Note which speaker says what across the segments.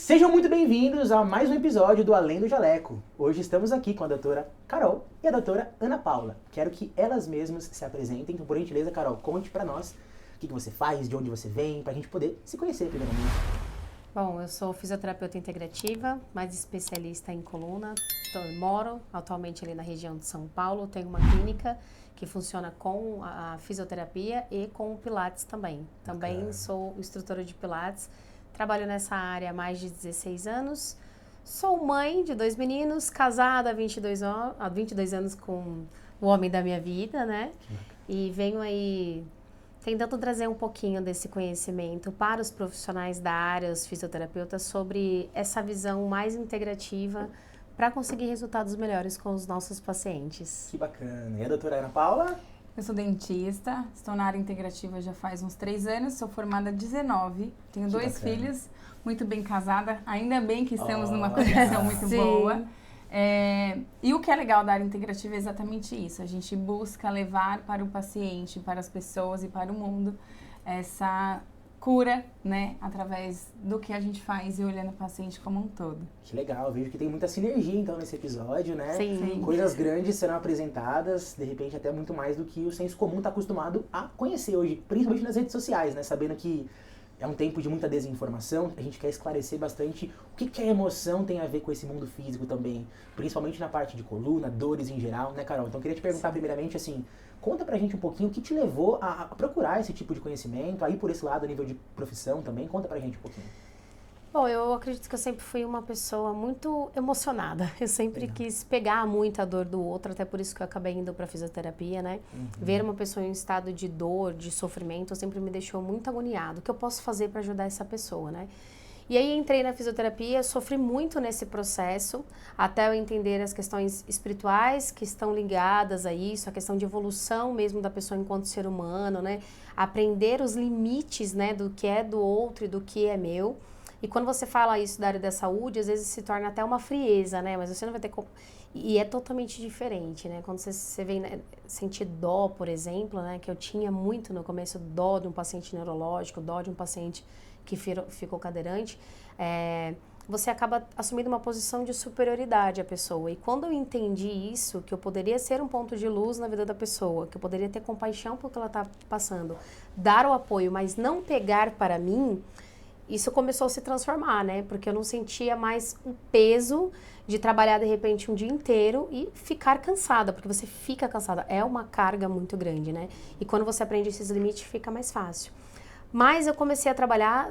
Speaker 1: Sejam muito bem-vindos a mais um episódio do Além do Jaleco. Hoje estamos aqui com a doutora Carol e a doutora Ana Paula. Quero que elas mesmas se apresentem. Então, por gentileza, Carol, conte pra nós o que você faz, de onde você vem, pra gente poder se conhecer primeiramente.
Speaker 2: Bom, eu sou fisioterapeuta integrativa, mais especialista em coluna. Moro atualmente ali na região de São Paulo. Tenho uma clínica que funciona com a fisioterapia e com o Pilates também. Também sou instrutora de Pilates. Trabalho nessa área há mais de 16 anos. Sou mãe de 2 meninos, casada há 22 anos com o homem da minha vida, né? E venho aí tentando trazer um pouquinho desse conhecimento para os profissionais da área, os fisioterapeutas, sobre essa visão mais integrativa para conseguir resultados melhores com os nossos pacientes.
Speaker 1: Que bacana. E a doutora Ana Paula?
Speaker 3: Eu sou dentista, estou na área integrativa já faz uns 3 anos, sou formada há 19, tenho 2 filhos, muito bem casada, ainda bem que estamos numa conexão muito boa. E o que é legal da área integrativa é exatamente isso, a gente busca levar para o paciente, para as pessoas e para o mundo essa cura, né, através do que a gente faz e olhando o paciente como um todo.
Speaker 1: Que legal, vejo que tem muita sinergia então nesse episódio, né?
Speaker 2: Sim.
Speaker 1: Coisas grandes serão apresentadas, de repente até muito mais do que o senso comum está acostumado a conhecer hoje, principalmente nas redes sociais, né? Sabendo que é um tempo de muita desinformação, a gente quer esclarecer bastante o que a emoção tem a ver com esse mundo físico também, principalmente na parte de coluna, dores em geral, né, Carol? Então eu queria te perguntar primeiramente assim, conta pra gente um pouquinho o que te levou a procurar esse tipo de conhecimento, aí por esse lado, a nível de profissão também, conta pra gente um pouquinho.
Speaker 2: Bom, eu acredito que eu sempre fui uma pessoa muito emocionada. Eu sempre quis pegar muito a dor do outro, até por isso que eu acabei indo para fisioterapia, né? Ver uma pessoa em estado de dor, de sofrimento, sempre me deixou muito agoniado. O que eu posso fazer para ajudar essa pessoa, né? E aí entrei na fisioterapia, sofri muito nesse processo, até eu entender as questões espirituais que estão ligadas a isso, a questão de evolução mesmo da pessoa enquanto ser humano, né? Aprender os limites, né, do que é do outro e do que é meu. E quando você fala isso da área da saúde, às vezes se torna até uma frieza, né? Mas você não vai ter como... E é totalmente diferente, né? Quando você vem, né, sentir dó, por exemplo, né? Que eu tinha muito no começo, dó de um paciente neurológico, dó de um paciente que ficou cadeirante, você acaba assumindo uma posição de superioridade à pessoa. E quando eu entendi isso, que eu poderia ser um ponto de luz na vida da pessoa, que eu poderia ter compaixão pelo que ela está passando, dar o apoio, mas não pegar para mim... Isso começou a se transformar, né? Porque eu não sentia mais o peso de trabalhar, de repente, um dia inteiro e ficar cansada, porque você fica cansada. É uma carga muito grande, né? E quando você aprende esses limites, fica mais fácil. Mas eu comecei a trabalhar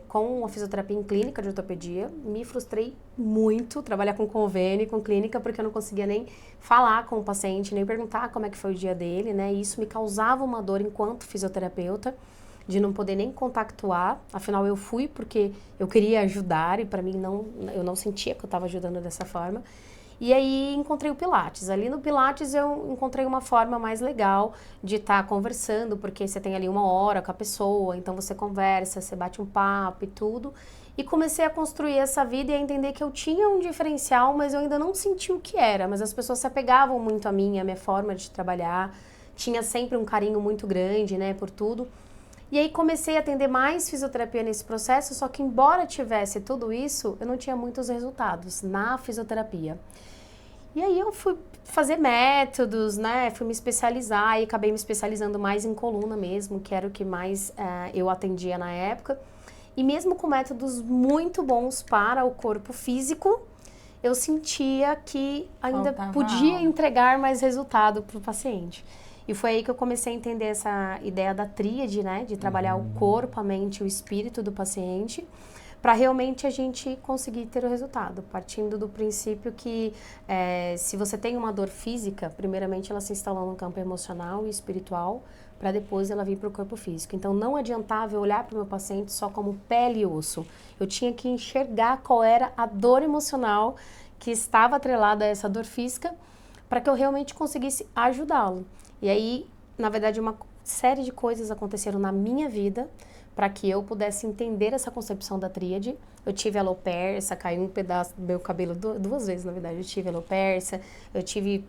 Speaker 2: com a fisioterapia em clínica de ortopedia. Me frustrei muito trabalhar com convênio, com clínica, porque eu não conseguia nem falar com o paciente, nem perguntar como é que foi o dia dele, né? E isso me causava uma dor enquanto fisioterapeuta, de não poder nem contactuar, afinal eu fui porque eu queria ajudar e para mim eu não sentia que eu estava ajudando dessa forma. E aí encontrei o Pilates. Ali no Pilates eu encontrei uma forma mais legal de estar conversando, porque você tem ali 1 hora com a pessoa, então você conversa, você bate um papo e tudo. E comecei a construir essa vida e a entender que eu tinha um diferencial, mas eu ainda não senti o que era. Mas as pessoas se apegavam muito a mim, a minha forma de trabalhar. Tinha sempre um carinho muito grande, né, por tudo. E aí comecei a atender mais fisioterapia nesse processo, só que embora tivesse tudo isso, eu não tinha muitos resultados na fisioterapia. E aí eu fui fazer métodos, né, fui me especializar e acabei me especializando mais em coluna mesmo, que era o que mais eu atendia na época. E mesmo com métodos muito bons para o corpo físico, eu sentia que ainda podia entregar mais resultado para o paciente. E foi aí que eu comecei a entender essa ideia da tríade, né? De trabalhar o corpo, a mente e o espírito do paciente, para realmente a gente conseguir ter o resultado. Partindo do princípio que se você tem uma dor física, primeiramente ela se instala no campo emocional e espiritual, para depois ela vir para o corpo físico. Então não adiantava eu olhar para o meu paciente só como pele e osso. Eu tinha que enxergar qual era a dor emocional que estava atrelada a essa dor física, para que eu realmente conseguisse ajudá-lo. E aí, na verdade, uma série de coisas aconteceram na minha vida para que eu pudesse entender essa concepção da tríade. Eu tive alopecia, caiu um pedaço do meu cabelo 2 vezes, na verdade. Eu tive alopecia, eu tive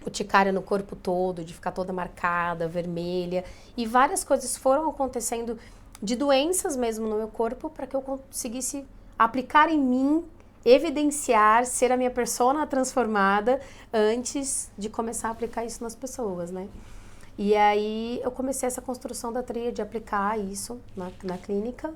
Speaker 2: urticária no corpo todo, de ficar toda marcada, vermelha. E várias coisas foram acontecendo de doenças mesmo no meu corpo para que eu conseguisse aplicar em mim, evidenciar, ser a minha persona transformada antes de começar a aplicar isso nas pessoas, né? E aí eu comecei essa construção da tríade, aplicar isso na clínica.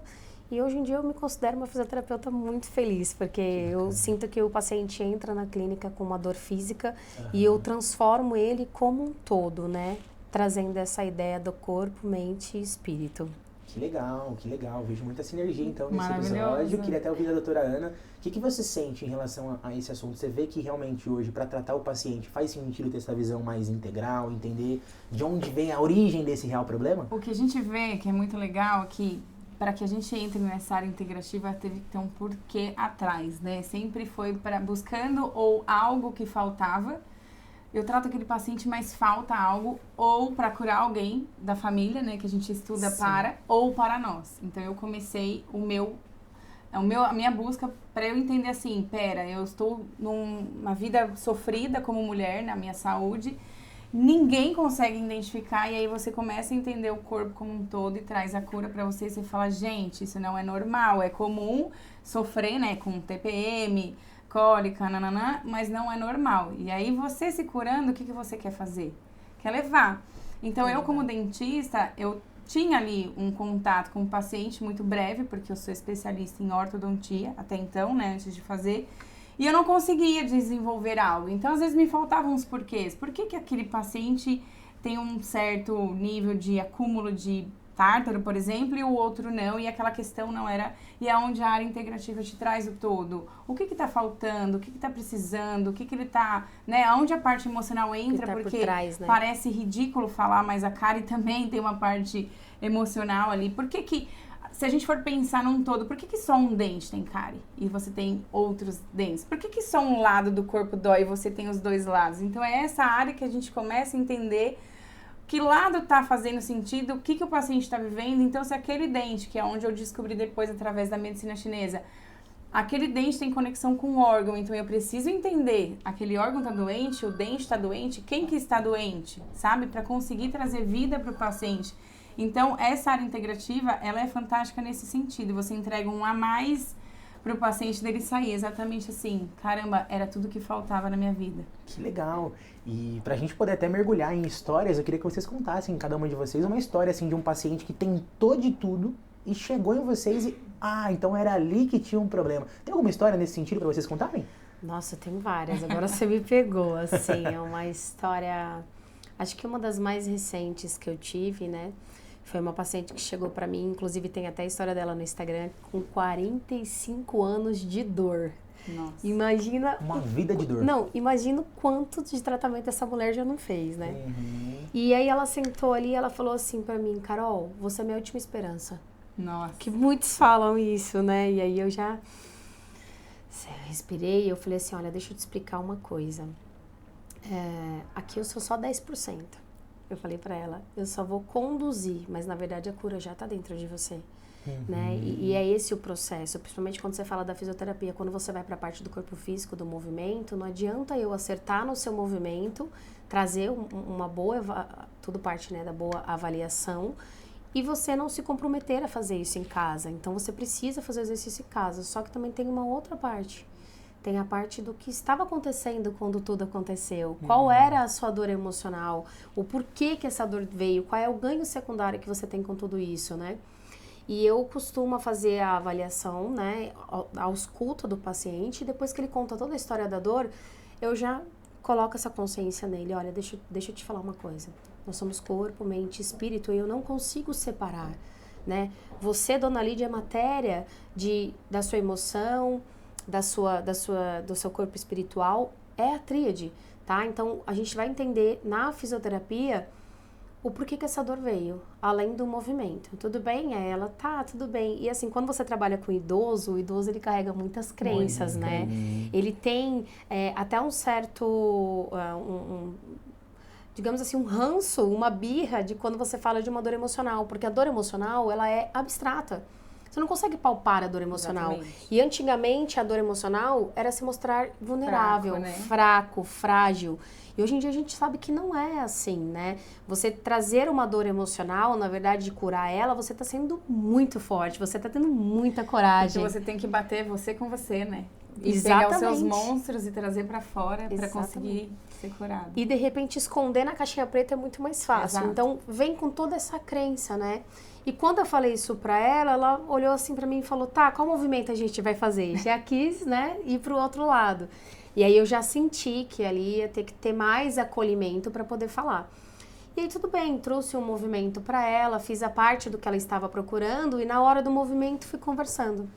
Speaker 2: E hoje em dia eu me considero uma fisioterapeuta muito feliz, porque eu sinto que o paciente entra na clínica com uma dor física e eu transformo ele como um todo, né? Trazendo essa ideia do corpo, mente e espírito.
Speaker 1: Que legal, que legal. Vejo muita sinergia, então, nesse episódio. Queria até ouvir da doutora Ana. O que você sente em relação a esse assunto? Você vê que realmente hoje, para tratar o paciente, faz sentido ter essa visão mais integral, entender de onde vem a origem desse real problema?
Speaker 3: O que a gente vê, que é muito legal, é que para que a gente entre nessa área integrativa, teve que ter um porquê atrás, né? Sempre foi buscando ou algo que faltava. Eu trato aquele paciente, mas falta algo, ou para curar alguém da família, né, que a gente estuda ou para nós. Então eu comecei a minha busca para eu entender assim, eu estou numa vida sofrida como mulher, na minha saúde, ninguém consegue identificar, e aí você começa a entender o corpo como um todo e traz a cura para você, e você fala, gente, isso não é normal, é comum sofrer, né, com TPM, cólica, nananã, mas não é normal. E aí você se curando, o que você quer fazer? Quer levar. Então eu como dentista, eu tinha ali um contato com o paciente muito breve, porque eu sou especialista em ortodontia, até então, né, antes de fazer, e eu não conseguia desenvolver algo. Então às vezes me faltavam uns porquês. Por que aquele paciente tem um certo nível de acúmulo de tártaro, por exemplo, e o outro não, e aquela questão não era, e é onde a área integrativa te traz o todo. O que está faltando, o que está precisando, o que ele está, né, aonde a parte emocional entra,
Speaker 2: tá
Speaker 3: porque
Speaker 2: por trás, né?
Speaker 3: Parece ridículo falar, mas a Kari também tem uma parte emocional ali. Por que se a gente for pensar num todo, por que só um dente tem cárie e você tem outros dentes? Por que só um lado do corpo dói e você tem os dois lados? Então é essa área que a gente começa a entender que lado está fazendo sentido, o que o paciente está vivendo. Então, se aquele dente, que é onde eu descobri depois através da medicina chinesa, aquele dente tem conexão com o órgão, então eu preciso entender, aquele órgão está doente, o dente está doente, quem que está doente, sabe? Para conseguir trazer vida para o paciente. Então, essa área integrativa, ela é fantástica nesse sentido. Você entrega um a mais para o paciente dele sair exatamente assim, caramba, era tudo que faltava na minha vida.
Speaker 1: Que legal! E pra gente poder até mergulhar em histórias, eu queria que vocês contassem, cada uma de vocês, uma história assim de um paciente que tentou de tudo e chegou em vocês e, então era ali que tinha um problema. Tem alguma história nesse sentido pra vocês contarem?
Speaker 2: Nossa, tem várias. Agora você me pegou, assim, é uma história, acho que uma das mais recentes que eu tive, né? Foi uma paciente que chegou pra mim, inclusive tem até a história dela no Instagram, com 45 anos de dor.
Speaker 3: Nossa.
Speaker 2: Imagina...
Speaker 1: Uma vida de dor.
Speaker 2: Não, imagina o quanto de tratamento essa mulher já não fez, né?
Speaker 1: Uhum.
Speaker 2: E aí ela sentou ali e ela falou assim pra mim, Carol, você é minha última esperança.
Speaker 3: Nossa.
Speaker 2: Que muitos falam isso, né? E aí eu já respirei e eu falei assim, olha, deixa eu te explicar uma coisa. Aqui eu sou só 10%. Eu falei pra ela, eu só vou conduzir, mas na verdade a cura já tá dentro de você, né? E é esse o processo, principalmente quando você fala da fisioterapia, quando você vai pra parte do corpo físico, do movimento, não adianta eu acertar no seu movimento, trazer uma boa, tudo parte, né, da boa avaliação, e você não se comprometer a fazer isso em casa. Então você precisa fazer exercício em casa, só que também tem uma outra parte. Tem a parte do que estava acontecendo quando tudo aconteceu. Qual era a sua dor emocional? O porquê que essa dor veio? Qual é o ganho secundário que você tem com tudo isso, né? E eu costumo fazer a avaliação, né, a ausculta do paciente. E depois que ele conta toda a história da dor, eu já coloco essa consciência nele. Olha, deixa eu te falar uma coisa. Nós somos corpo, mente, espírito, e eu não consigo separar, né? Você, dona Lídia, é matéria da sua emoção, do seu corpo espiritual, é a tríade, tá? Então, a gente vai entender na fisioterapia o porquê que essa dor veio, além do movimento. Tudo bem? Ela, tá, tudo bem. E assim, quando você trabalha com idoso, o idoso, ele carrega muitas crenças, né? Ele tem até um certo, digamos assim, um ranço, uma birra de quando você fala de uma dor emocional, porque a dor emocional, ela é abstrata. Se Você não consegue palpar a dor emocional.
Speaker 3: Exatamente.
Speaker 2: E antigamente a dor emocional era se mostrar vulnerável, fraco, frágil. E hoje em dia a gente sabe que não é assim, né? Você trazer uma dor emocional, na verdade, de curar ela, você tá sendo muito forte, você tá tendo muita coragem.
Speaker 3: Porque você tem que bater você com você, né? E
Speaker 2: Exatamente.
Speaker 3: pegar os seus monstros e trazer pra fora pra conseguir ser curado.
Speaker 2: E de repente esconder na caixinha preta é muito mais fácil.
Speaker 3: Exato.
Speaker 2: Então vem com toda essa crença, né? E quando eu falei isso pra ela, ela olhou assim pra mim e falou: tá, qual movimento a gente vai fazer? Já quis, né, ir pro outro lado. E aí eu já senti que ali ia ter que ter mais acolhimento pra poder falar. E aí tudo bem, trouxe um movimento pra ela, fiz a parte do que ela estava procurando e na hora do movimento fui conversando.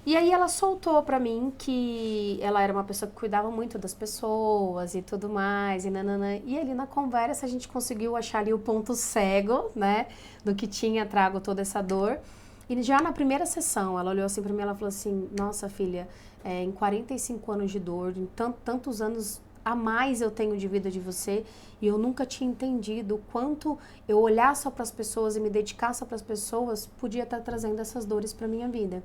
Speaker 2: E aí ela soltou pra mim que ela era uma pessoa que cuidava muito das pessoas e tudo mais, e nananã. E ali na conversa a gente conseguiu achar ali o ponto cego, né, do que tinha trago toda essa dor. E já na primeira sessão, ela olhou assim pra mim e ela falou assim: nossa filha, em 45 anos de dor, em tantos anos a mais eu tenho de vida de você, e eu nunca tinha entendido o quanto eu olhar só pras pessoas e me dedicar só pras pessoas podia estar trazendo essas dores pra minha vida.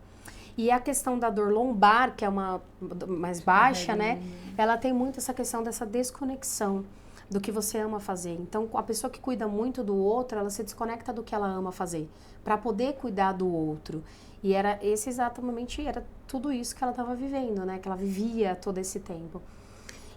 Speaker 2: E a questão da dor lombar, que é uma mais baixa, né? Ela tem muito essa questão dessa desconexão do que você ama fazer. Então, a pessoa que cuida muito do outro, ela se desconecta do que ela ama fazer, para poder cuidar do outro. E era era tudo isso que ela estava vivendo, né? Que ela vivia todo esse tempo.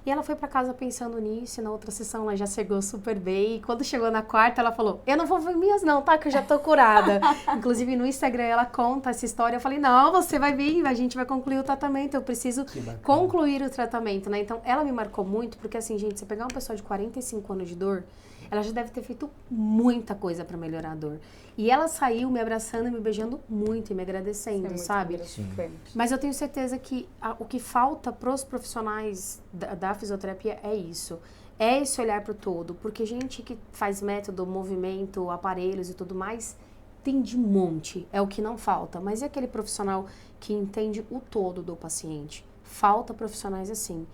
Speaker 2: E ela foi pra casa pensando nisso, e na outra sessão ela já chegou super bem. E quando chegou na quarta, ela falou: eu não vou ver minhas não, tá? Que eu já tô curada. Inclusive no Instagram ela conta essa história. Eu falei: não, você vai vir, a gente vai concluir o tratamento. Eu preciso concluir o tratamento, né? Então ela me marcou muito, porque assim, gente, você pegar uma pessoa de 45 anos de dor, ela já deve ter feito muita coisa pra melhorar a dor. E ela saiu me abraçando e me beijando muito e me agradecendo, sabe? Mas eu tenho certeza que o que falta pros profissionais da fisioterapia é isso. É esse olhar pro todo. Porque gente que faz método, movimento, aparelhos e tudo mais, tem de monte. É o que não falta. Mas é aquele profissional que entende o todo do paciente. Falta profissionais assim.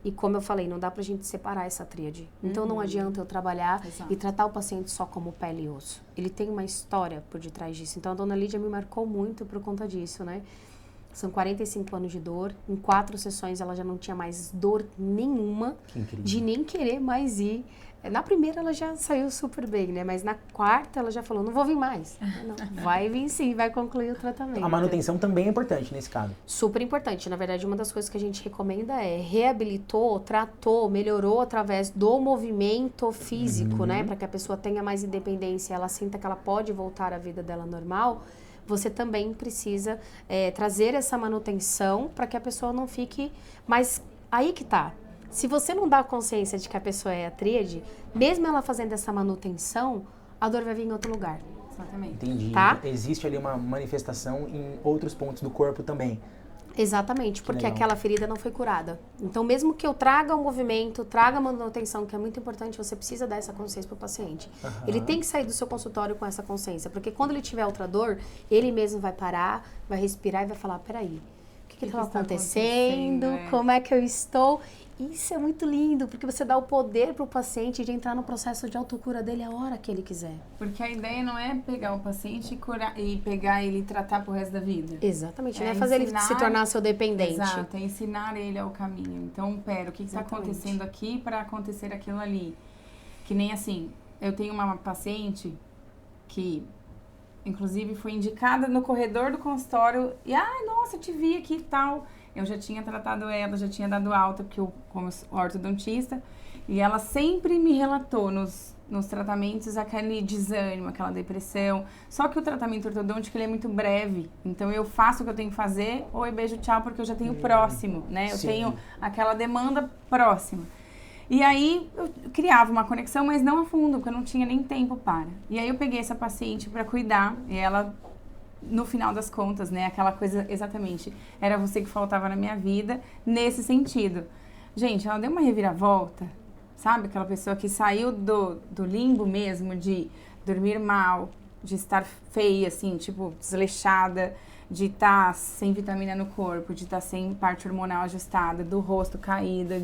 Speaker 2: E como eu falei, não dá pra gente separar essa tríade. Então não adianta eu trabalhar e tratar o paciente só como pele e osso. Ele tem uma história por detrás disso. Então a dona Lídia me marcou muito por conta disso, né? São 45 anos de dor. Em 4 sessões ela já não tinha mais dor nenhuma. De nem querer mais ir. Na primeira ela já saiu super bem, né? Mas na quarta ela já falou: não vou vir mais. Não, vai vir sim, vai concluir o tratamento.
Speaker 1: A manutenção também é importante nesse caso.
Speaker 2: Super importante. Na verdade, uma das coisas que a gente recomenda é reabilitou, tratou, melhorou através do movimento físico, né? Para que a pessoa tenha mais independência, ela sinta que ela pode voltar à vida dela normal. Você também precisa trazer essa manutenção para que a pessoa não fique... Mas aí que tá. Se você não dá consciência de que a pessoa é a tríade, mesmo ela fazendo essa manutenção, a dor vai vir em outro lugar.
Speaker 3: Exatamente.
Speaker 1: Entendi.
Speaker 2: Tá?
Speaker 1: Existe ali uma manifestação em outros pontos do corpo também.
Speaker 2: Exatamente, porque aquela ferida não foi curada. Então, mesmo que eu traga o movimento, traga a manutenção, que é muito importante, você precisa dar essa consciência para o paciente. Ele tem que sair do seu consultório com essa consciência, porque quando ele tiver outra dor, ele mesmo vai parar, vai respirar e vai falar: peraí, o que está acontecendo? Como é que eu estou? Isso é muito lindo, porque você dá o poder pro paciente de entrar no processo de autocura dele a hora que ele quiser.
Speaker 3: Porque a ideia não é pegar o paciente e curar, e pegar ele e tratar pro resto da vida.
Speaker 2: Exatamente, não é fazer ele se tornar seu dependente.
Speaker 3: Exato, é ensinar ele ao caminho. Então, pera, o que está acontecendo aqui para acontecer aquilo ali? Que nem assim, eu tenho uma paciente que, inclusive, foi indicada no corredor do consultório e, nossa, eu te vi aqui e tal. Eu já tinha tratado ela, já tinha dado alta, porque eu, como ortodontista, e ela sempre me relatou nos tratamentos aquele desânimo, aquela depressão. Só que o tratamento ortodôntico, ele é muito breve. Então, eu faço o que eu tenho que fazer, oi, beijo, tchau, porque eu já tenho próximo, né? Eu tenho aquela demanda próxima. E aí, eu criava uma conexão, mas não a fundo, porque eu não tinha nem tempo para. E aí, eu peguei essa paciente para cuidar, e ela... No final das contas, né? Aquela coisa, exatamente, era você que faltava na minha vida, nesse sentido. Gente, ela deu uma reviravolta, sabe? Aquela pessoa que saiu do limbo mesmo, de dormir mal, de estar feia, assim, tipo, desleixada, de estar sem vitamina no corpo, de estar sem parte hormonal ajustada, do rosto caída,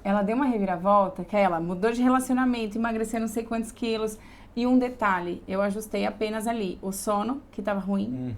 Speaker 3: Ela deu uma reviravolta, que ela mudou de relacionamento, emagreceu não sei quantos quilos, E um detalhe, eu ajustei apenas ali o sono, que estava ruim,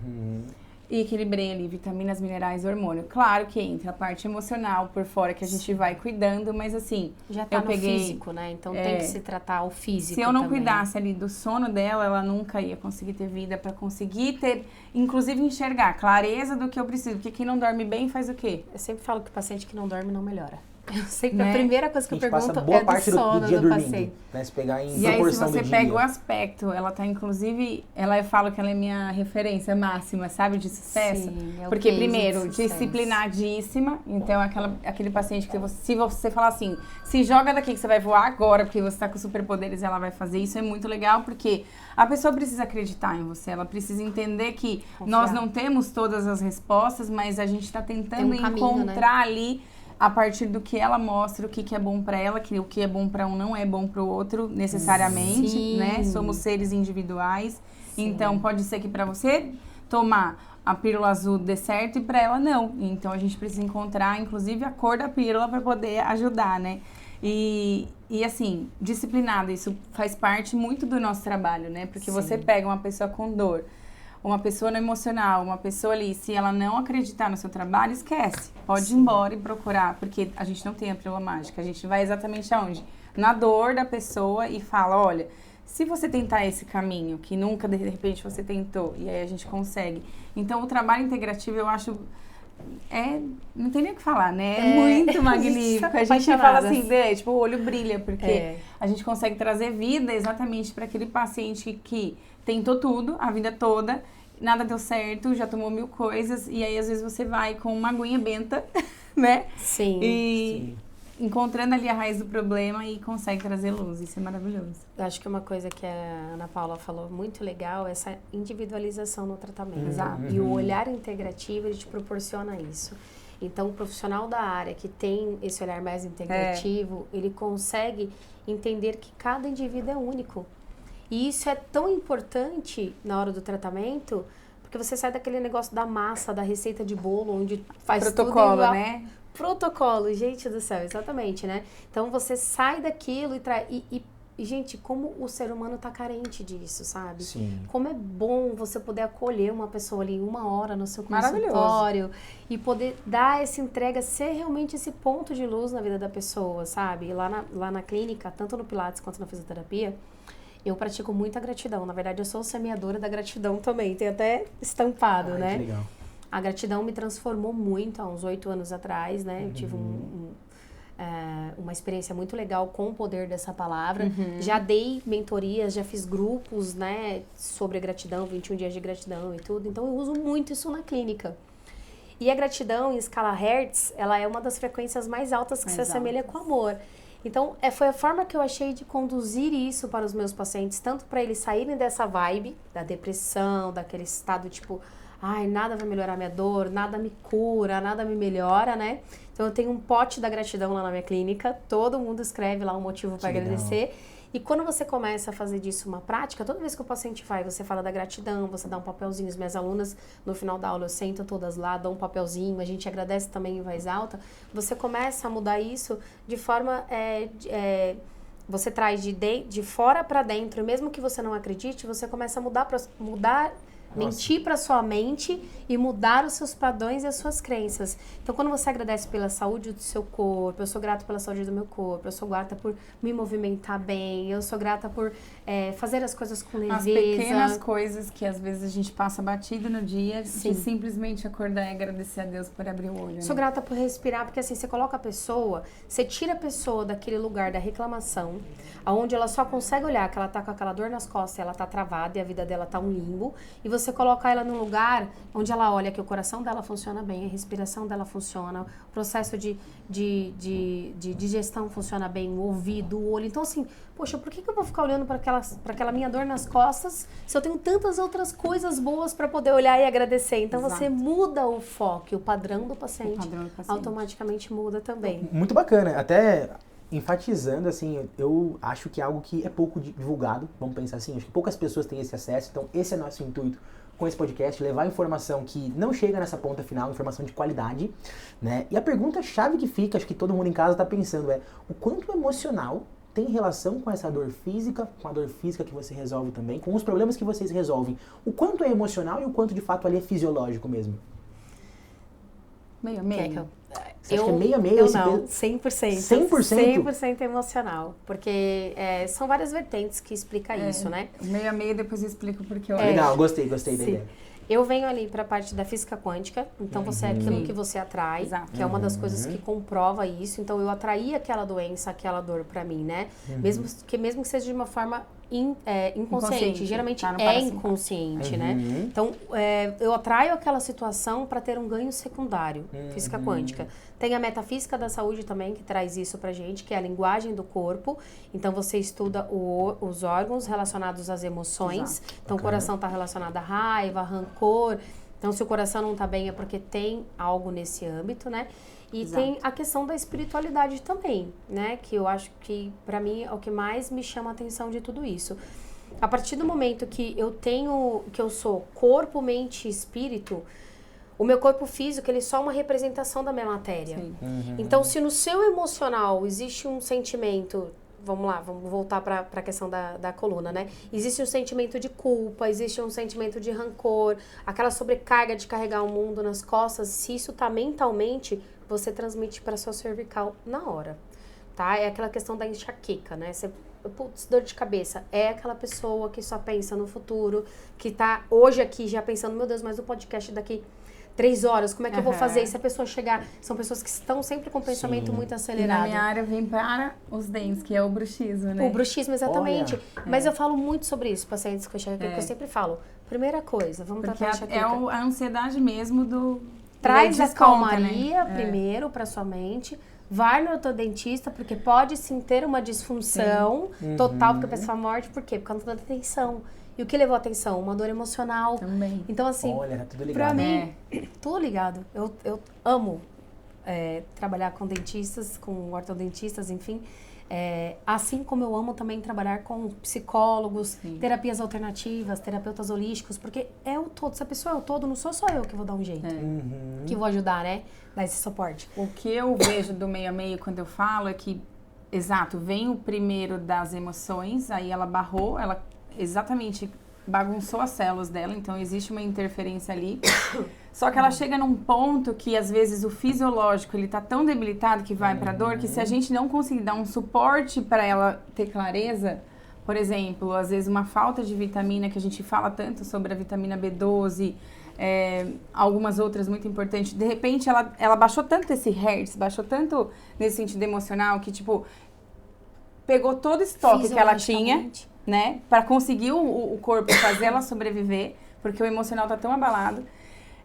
Speaker 3: e equilibrei ali vitaminas, minerais, hormônio. Claro que entra a parte emocional por fora, que a gente vai cuidando, mas assim...
Speaker 2: Já tá no físico, né? Então tem que se tratar o físico.
Speaker 3: Se eu não
Speaker 2: também.
Speaker 3: cuidasse ali do sono dela, ela nunca ia conseguir ter vida para conseguir ter, inclusive enxergar clareza do que eu preciso. Porque quem não dorme bem faz o quê?
Speaker 2: Eu sempre falo que o paciente que não dorme não melhora. Eu sempre, a primeira coisa que eu pergunto
Speaker 1: passa boa
Speaker 2: é
Speaker 1: parte
Speaker 2: do sono
Speaker 1: do dia
Speaker 2: do
Speaker 1: dormindo,
Speaker 2: paciente.
Speaker 1: né? Se pegar em
Speaker 3: E aí, se
Speaker 1: proporção
Speaker 3: você
Speaker 1: do
Speaker 3: pega
Speaker 1: dia.
Speaker 3: o aspecto, ela tá inclusive, eu falo que ela é minha referência máxima, sabe, de sucesso.
Speaker 2: Sim, é o
Speaker 3: Porque,
Speaker 2: case
Speaker 3: primeiro,
Speaker 2: de sucesso.
Speaker 3: disciplinadíssima, então aquele paciente que se você falar assim, se joga daqui que você vai voar agora, porque você tá com superpoderes, ela vai fazer isso, é muito legal, porque a pessoa precisa acreditar em você, ela precisa entender que nós não temos todas as respostas, mas a gente tá tentando encontrar ali a partir do que ela mostra, o que é bom para ela, que o que é bom para um não é bom para o outro necessariamente, né? Somos seres individuais. Sim. Então pode ser que para você tomar a pílula azul dê certo e para ela não. Então a gente precisa encontrar inclusive a cor da pílula para poder ajudar, né? E assim, disciplinada, isso faz parte muito do nosso trabalho, né? Porque você pega uma pessoa com dor, uma pessoa no emocional, uma pessoa ali, se ela não acreditar no seu trabalho, esquece. Pode ir embora e procurar, porque a gente não tem a pílula mágica. A gente vai exatamente aonde? Na dor da pessoa e fala, olha, se você tentar esse caminho, que nunca de repente você tentou, e aí a gente consegue. Então, o trabalho integrativo, eu acho, não tem nem o que falar, né? É muito magnífico. A gente fala assim, tipo, o olho brilha, porque a gente consegue trazer vida exatamente para aquele paciente que tentou tudo, a vida toda, nada deu certo, já tomou 1000 coisas, e aí às vezes você vai com uma aguinha benta, né?
Speaker 2: Sim.
Speaker 3: E encontrando ali a raiz do problema e consegue trazer luz, isso é maravilhoso.
Speaker 2: Eu acho que uma coisa que a Ana Paula falou muito legal é essa individualização no tratamento. Exato. E o olhar integrativo, ele te proporciona isso. Então, o profissional da área que tem esse olhar mais integrativo, ele consegue entender que cada indivíduo é único. E isso é tão importante na hora do tratamento, porque você sai daquele negócio da massa, da receita de bolo, onde faz
Speaker 3: protocolo,
Speaker 2: tudo igual.
Speaker 3: né?
Speaker 2: Protocolo, gente do céu, exatamente, né? Então você sai daquilo e gente, como o ser humano tá carente disso, sabe?
Speaker 1: Sim.
Speaker 2: Como é bom você poder acolher uma pessoa ali 1 hora no seu consultório e poder dar essa entrega, ser realmente esse ponto de luz na vida da pessoa, sabe? E lá na clínica, tanto no Pilates quanto na fisioterapia, eu pratico muita gratidão. Na verdade, eu sou semeadora da gratidão também. Tem até estampado, né?
Speaker 1: Que legal.
Speaker 2: A gratidão me transformou muito há uns 8 anos atrás, né? Eu tive uma experiência muito legal com o poder dessa palavra. Já dei mentorias, já fiz grupos, né? Sobre gratidão, 21 dias de gratidão e tudo. Então, eu uso muito isso na clínica. E a gratidão em escala Hertz, ela é uma das frequências mais altas que se assemelha com o amor. Então, foi a forma que eu achei de conduzir isso para os meus pacientes, tanto para eles saírem dessa vibe, da depressão, daquele estado tipo, ai, nada vai melhorar minha dor, nada me cura, nada me melhora, né? Então, eu tenho um pote da gratidão lá na minha clínica, todo mundo escreve lá um motivo para agradecer. E quando você começa a fazer disso uma prática, toda vez que o paciente vai, você fala da gratidão, você dá um papelzinho. As minhas alunas, no final da aula, eu sento todas lá, dou um papelzinho, a gente agradece também em voz alta. Você começa a mudar isso de forma... você traz de fora para dentro, mesmo que você não acredite, você começa a mudar mentir para sua mente e mudar os seus padrões e as suas crenças. Então, quando você agradece pela saúde do seu corpo, eu sou grata pela saúde do meu corpo, eu sou grata por me movimentar bem, eu sou grata por fazer as coisas com leveza.
Speaker 3: As pequenas coisas que às vezes a gente passa batido no dia, de simplesmente acordar e agradecer a Deus por abrir o olho.
Speaker 2: Sou grata por respirar, porque assim, você coloca a pessoa, você tira a pessoa daquele lugar da reclamação, onde ela só consegue olhar que ela tá com aquela dor nas costas, ela tá travada e a vida dela tá um limbo, e você coloca ela num lugar onde ela olha que o coração dela funciona bem, a respiração dela funciona, o processo de digestão funciona bem, o ouvido, o olho. Então assim, poxa, por que eu vou ficar olhando para aquela minha dor nas costas se eu tenho tantas outras coisas boas para poder olhar e agradecer? Então você muda o foco, o padrão do paciente automaticamente muda também.
Speaker 1: Muito bacana, até enfatizando, assim, eu acho que é algo que é pouco divulgado, vamos pensar assim, acho que poucas pessoas têm esse acesso, então esse é nosso intuito com esse podcast, levar informação que não chega nessa ponta final, informação de qualidade, né? E a pergunta-chave que fica, acho que todo mundo em casa está pensando, o quanto emocional tem relação com essa dor física, com a dor física que você resolve também, com os problemas que vocês resolvem? O quanto é emocional e o quanto de fato ali é fisiológico mesmo?
Speaker 3: Meio a meio.
Speaker 1: Você acha que é meio a meio?
Speaker 2: Eu não, 100%.
Speaker 1: 100%?
Speaker 2: 100% emocional. Porque são várias vertentes que explicam isso, né?
Speaker 3: Meio a meio, depois eu explico porque eu
Speaker 1: Legal, gostei da ideia.
Speaker 2: Eu venho ali para a parte da física quântica, então você é aquilo que você atrai, que é uma das coisas que comprova isso. Então eu atraí aquela doença, aquela dor para mim, né? Mesmo que seja de uma forma inconsciente. Geralmente é inconsciente, né? Então eu atraio aquela situação para ter um ganho secundário, física quântica. Tem a metafísica da saúde também, que traz isso pra gente, que é a linguagem do corpo. Então, você estuda os órgãos relacionados às emoções. Então, o coração está relacionado à raiva, rancor. Então, se o coração não está bem, é porque tem algo nesse âmbito, né? E tem a questão da espiritualidade também, né? Que eu acho que, pra mim, é o que mais me chama a atenção de tudo isso. A partir do momento que eu sou corpo, mente e espírito, o meu corpo físico, ele é só uma representação da minha matéria. Então, se no seu emocional existe um sentimento, vamos voltar para a questão da coluna, né? Existe um sentimento de culpa, existe um sentimento de rancor, aquela sobrecarga de carregar o mundo nas costas, se isso tá mentalmente, você transmite para sua cervical na hora, tá? É aquela questão da enxaqueca, né? Putz, dor de cabeça. É aquela pessoa que só pensa no futuro, que tá hoje aqui já pensando, meu Deus, mas o podcast daqui 3 horas, como é que eu vou fazer? E se a pessoa chegar... São pessoas que estão sempre com o pensamento muito acelerado.
Speaker 3: E na minha área vem para os dentes, que é o bruxismo, né?
Speaker 2: O bruxismo, exatamente. Mas eu falo muito sobre isso, pacientes com enxaqueca, que eu sempre falo. Primeira coisa, vamos tratar a enxaqueca.
Speaker 3: É a ansiedade mesmo do...
Speaker 2: Traz a calmaria primeiro para sua mente. Vai no ortodontista, porque pode sim ter uma disfunção total, porque a pessoa morre. Por quê? Por causa da atenção. E o que levou a atenção? Uma dor emocional.
Speaker 3: Também.
Speaker 2: Então, assim,
Speaker 1: olha, tá tudo ligado.
Speaker 2: Pra mim, tudo ligado. Eu amo trabalhar com dentistas, com ortodontistas, enfim. Assim como eu amo também trabalhar com psicólogos, terapias alternativas, terapeutas holísticos, porque é o todo. Se a pessoa é o todo, não sou só eu que vou dar um jeito. Que vou ajudar, né? Dar esse suporte.
Speaker 3: O que eu vejo do meio a meio quando eu falo é que, exato, vem o primeiro das emoções, aí ela barrou, ela exatamente bagunçou as células dela, então existe uma interferência ali. Só que ela chega num ponto que às vezes o fisiológico ele tá tão debilitado que vai pra dor, que se a gente não conseguir dar um suporte para ela ter clareza, por exemplo, às vezes uma falta de vitamina, que a gente fala tanto sobre a vitamina B12, algumas outras muito importantes, de repente ela baixou tanto esse hertz, baixou tanto nesse sentido emocional, que tipo, pegou todo o estoque que ela tinha, né, para conseguir o corpo fazer ela sobreviver, porque o emocional tá tão abalado,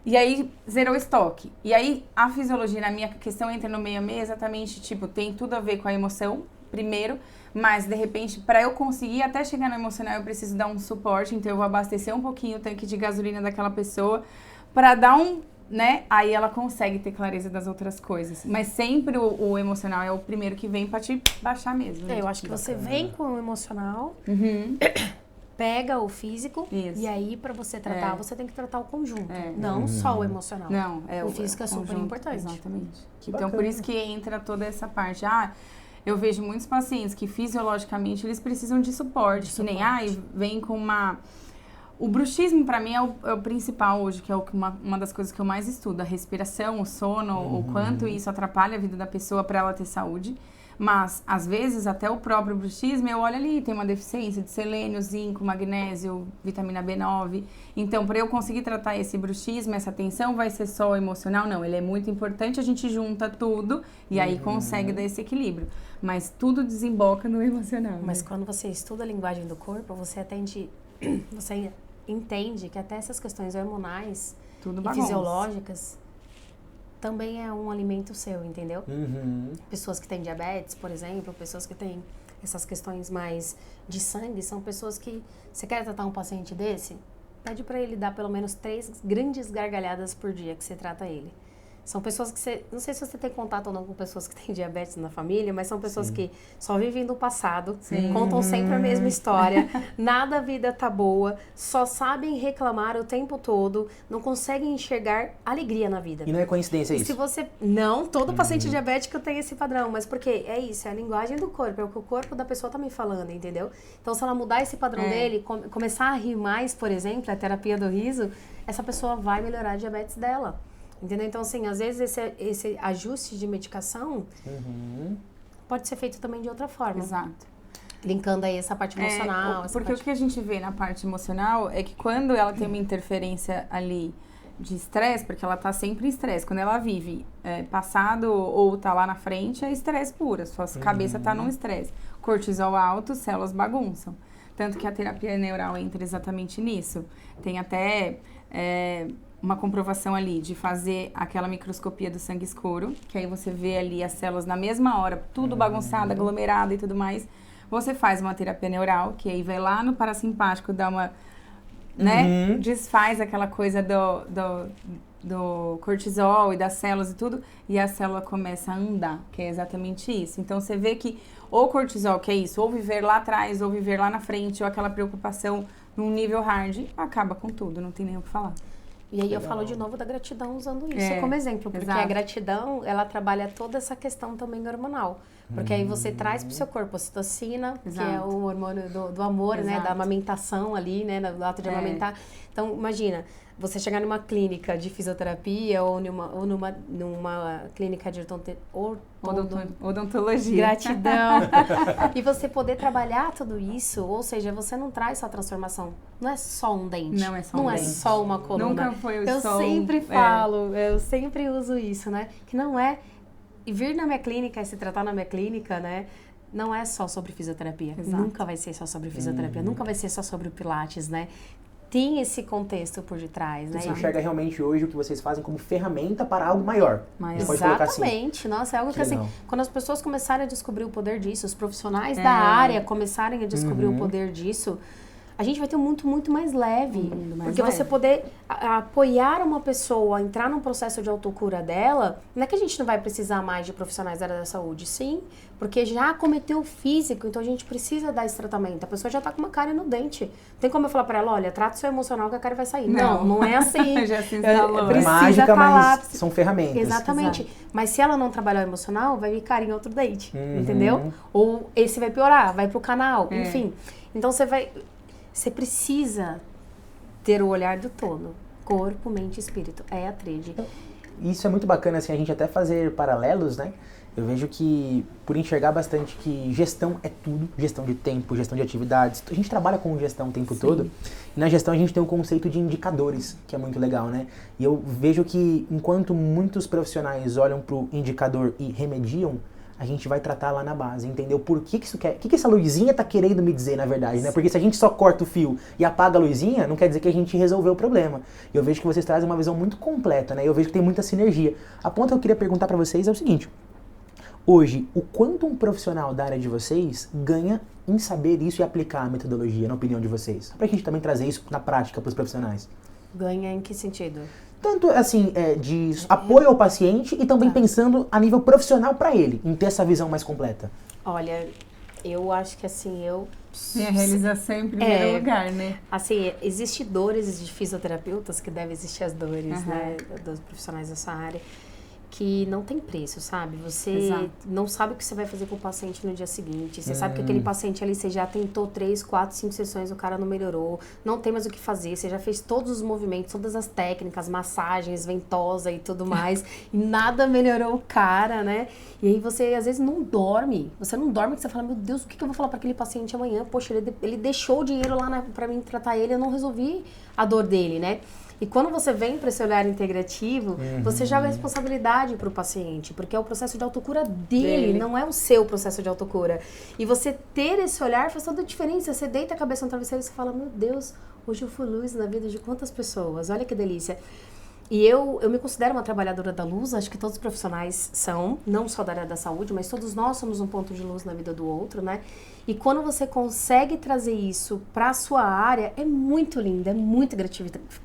Speaker 3: e aí zerou o estoque. E aí a fisiologia, na minha questão, entra no meio a meio exatamente, tipo, tem tudo a ver com a emoção, primeiro, mas de repente, para eu conseguir até chegar no emocional, eu preciso dar um suporte, então eu vou abastecer um pouquinho o tanque de gasolina daquela pessoa, para dar né, aí ela consegue ter clareza das outras coisas. Mas sempre o emocional é o primeiro que vem pra te baixar mesmo. Né?
Speaker 2: Eu acho que você vem com o emocional, pega o físico, e aí pra você tratar, você tem que tratar o conjunto. Não só o emocional.
Speaker 3: Não,
Speaker 2: o físico é super importante.
Speaker 3: Exatamente. Então por isso que entra toda essa parte. Eu vejo muitos pacientes que fisiologicamente eles precisam de suporte. Que nem, vem com uma... O bruxismo, pra mim, é o principal hoje, que é uma das coisas que eu mais estudo. A respiração, o sono, o quanto isso atrapalha a vida da pessoa pra ela ter saúde. Mas, às vezes, até o próprio bruxismo, eu olho ali, tem uma deficiência de selênio, zinco, magnésio, vitamina B9. Então, para eu conseguir tratar esse bruxismo, essa tensão, vai ser só emocional? Não, ele é muito importante, a gente junta tudo e aí consegue dar esse equilíbrio. Mas tudo desemboca no emocional.
Speaker 2: Mas quando você estuda a linguagem do corpo, você entende que até essas questões hormonais e fisiológicas também é um alimento seu, entendeu? Pessoas que têm diabetes, por exemplo, pessoas que têm essas questões mais de sangue, são pessoas que... Você quer tratar um paciente desse? Pede pra ele dar pelo menos 3 grandes gargalhadas por dia que você trata ele. São pessoas que não sei se você tem contato ou não com pessoas que têm diabetes na família, mas são pessoas que só vivem do passado, contam sempre a mesma história, nada a vida tá boa, só sabem reclamar o tempo todo, não conseguem enxergar alegria na vida.
Speaker 1: E não é coincidência isso?
Speaker 2: Se você... Não, todo paciente diabético tem esse padrão, mas por quê? É isso, é a linguagem do corpo, é o que o corpo da pessoa tá me falando, entendeu? Então, se ela mudar esse padrão dele, começar a rir mais, por exemplo, a terapia do riso, essa pessoa vai melhorar a diabetes dela. Entendeu? Então, assim, às vezes esse ajuste de medicação pode ser feito também de outra forma.
Speaker 3: Exato.
Speaker 2: Linkando aí essa parte emocional.
Speaker 3: Porque o que a gente vê na parte emocional é que quando ela tem uma interferência ali de estresse, porque ela tá sempre em estresse, quando ela vive passado ou tá lá na frente, é estresse puro, sua cabeça tá num estresse. Cortisol alto, células bagunçam. Tanto que a terapia neural entra exatamente nisso. Tem até... uma comprovação ali de fazer aquela microscopia do sangue escuro, que aí você vê ali as células na mesma hora, tudo bagunçado, aglomerado e tudo mais. Você faz uma terapia neural, que aí vai lá no parasimpático, dá uma, né, desfaz aquela coisa do cortisol e das células e tudo, e a célula começa a andar, que é exatamente isso. Então, você vê que o cortisol, que é isso, ou viver lá atrás, ou viver lá na frente, ou aquela preocupação num nível hard, acaba com tudo, não tem nem o que falar.
Speaker 2: E aí eu falo de novo da gratidão usando isso como exemplo, porque a gratidão, ela trabalha toda essa questão também hormonal. Porque aí você traz pro seu corpo a ocitocina, que é o hormônio do amor, né, da amamentação ali, né, do ato de amamentar. Então, imagina, você chegar numa clínica de fisioterapia ou numa clínica de
Speaker 3: odontologia.
Speaker 2: Gratidão. E você poder trabalhar tudo isso, ou seja, você não traz só transformação. Não é só um dente.
Speaker 3: Não é só um dente.
Speaker 2: Não é só uma coluna.
Speaker 3: Nunca foi
Speaker 2: Eu
Speaker 3: só
Speaker 2: sempre falo, eu sempre uso isso, né? Que não é... E vir na minha clínica e se tratar na minha clínica, né? Não é só sobre fisioterapia.
Speaker 3: Exato.
Speaker 2: Nunca vai ser só sobre fisioterapia. Nunca vai ser só sobre o pilates, né? Tem esse contexto por detrás, né?
Speaker 1: Você enxerga realmente hoje o que vocês fazem como ferramenta para algo maior.
Speaker 2: Exatamente.
Speaker 1: Assim.
Speaker 2: Nossa, é algo que assim, quando as pessoas começarem a descobrir o poder disso, os profissionais da área começarem a descobrir o poder disso, a gente vai ter muito mais leve. Porque você poder apoiar uma pessoa a entrar num processo de autocura dela, não é que a gente não vai precisar mais de profissionais da área da saúde, sim, porque já acometeu o físico, então a gente precisa dar esse tratamento. A pessoa já tá com uma cárie no dente. Não tem como eu falar pra ela, olha, trata o seu emocional que a cárie vai sair. Não é assim.
Speaker 3: Já se instalou.
Speaker 1: Precisa mágica, mas são ferramentas.
Speaker 2: Exatamente. Exato. Mas se ela não trabalhar o emocional, vai vir cárie em outro dente, entendeu? Ou esse vai piorar, vai pro canal, enfim. Então você precisa ter o olhar do todo. Corpo, mente e espírito. É a tríade.
Speaker 1: Isso é muito bacana, assim, a gente até fazer paralelos, né? Eu vejo que, por enxergar bastante que gestão é tudo, gestão de tempo, gestão de atividades, a gente trabalha com gestão o tempo todo, e na gestão a gente tem um conceito de indicadores, que é muito legal, né? E eu vejo que, enquanto muitos profissionais olham para o indicador e remediam, a gente vai tratar lá na base, entender o porquê que isso quer, o que essa luzinha tá querendo me dizer, na verdade, né? Porque se a gente só corta o fio e apaga a luzinha, não quer dizer que a gente resolveu o problema. E eu vejo que vocês trazem uma visão muito completa, né? Eu vejo que tem muita sinergia. A ponto que eu queria perguntar para vocês é o seguinte: hoje, o quanto um profissional da área de vocês ganha em saber isso e aplicar a metodologia, na opinião de vocês? Pra gente também trazer isso na prática para os profissionais.
Speaker 2: Ganha em que sentido?
Speaker 1: Tanto, assim, de apoio ao paciente e também pensando a nível profissional para ele, em ter essa visão mais completa.
Speaker 2: Olha, eu acho que assim,
Speaker 3: Tem a realização em primeiro lugar, né?
Speaker 2: Assim, existem dores de fisioterapeutas, que devem existir as dores, né, dos profissionais dessa área, que não tem preço, sabe? Você não sabe o que você vai fazer com o paciente no dia seguinte. Você sabe que aquele paciente ali, você já tentou 3, 4, 5 sessões, o cara não melhorou, não tem mais o que fazer, você já fez todos os movimentos, todas as técnicas, massagens, ventosa e tudo mais, e nada melhorou o cara, né? E aí você, às vezes, não dorme. Você não dorme, que você fala, meu Deus, o que eu vou falar para aquele paciente amanhã? Poxa, ele deixou o dinheiro lá para mim tratar ele, eu não resolvi a dor dele, né? E quando você vem para esse olhar integrativo, você joga a responsabilidade para o paciente, porque é o processo de autocura dele, não é o seu processo de autocura. E você ter esse olhar faz toda a diferença. Você deita a cabeça no travesseiro e você fala, meu Deus, hoje eu fui luz na vida de quantas pessoas, olha que delícia. E eu me considero uma trabalhadora da luz, acho que todos os profissionais são, não só da área da saúde, mas todos nós somos um ponto de luz na vida do outro, né? E quando você consegue trazer isso para a sua área, é muito lindo, é muito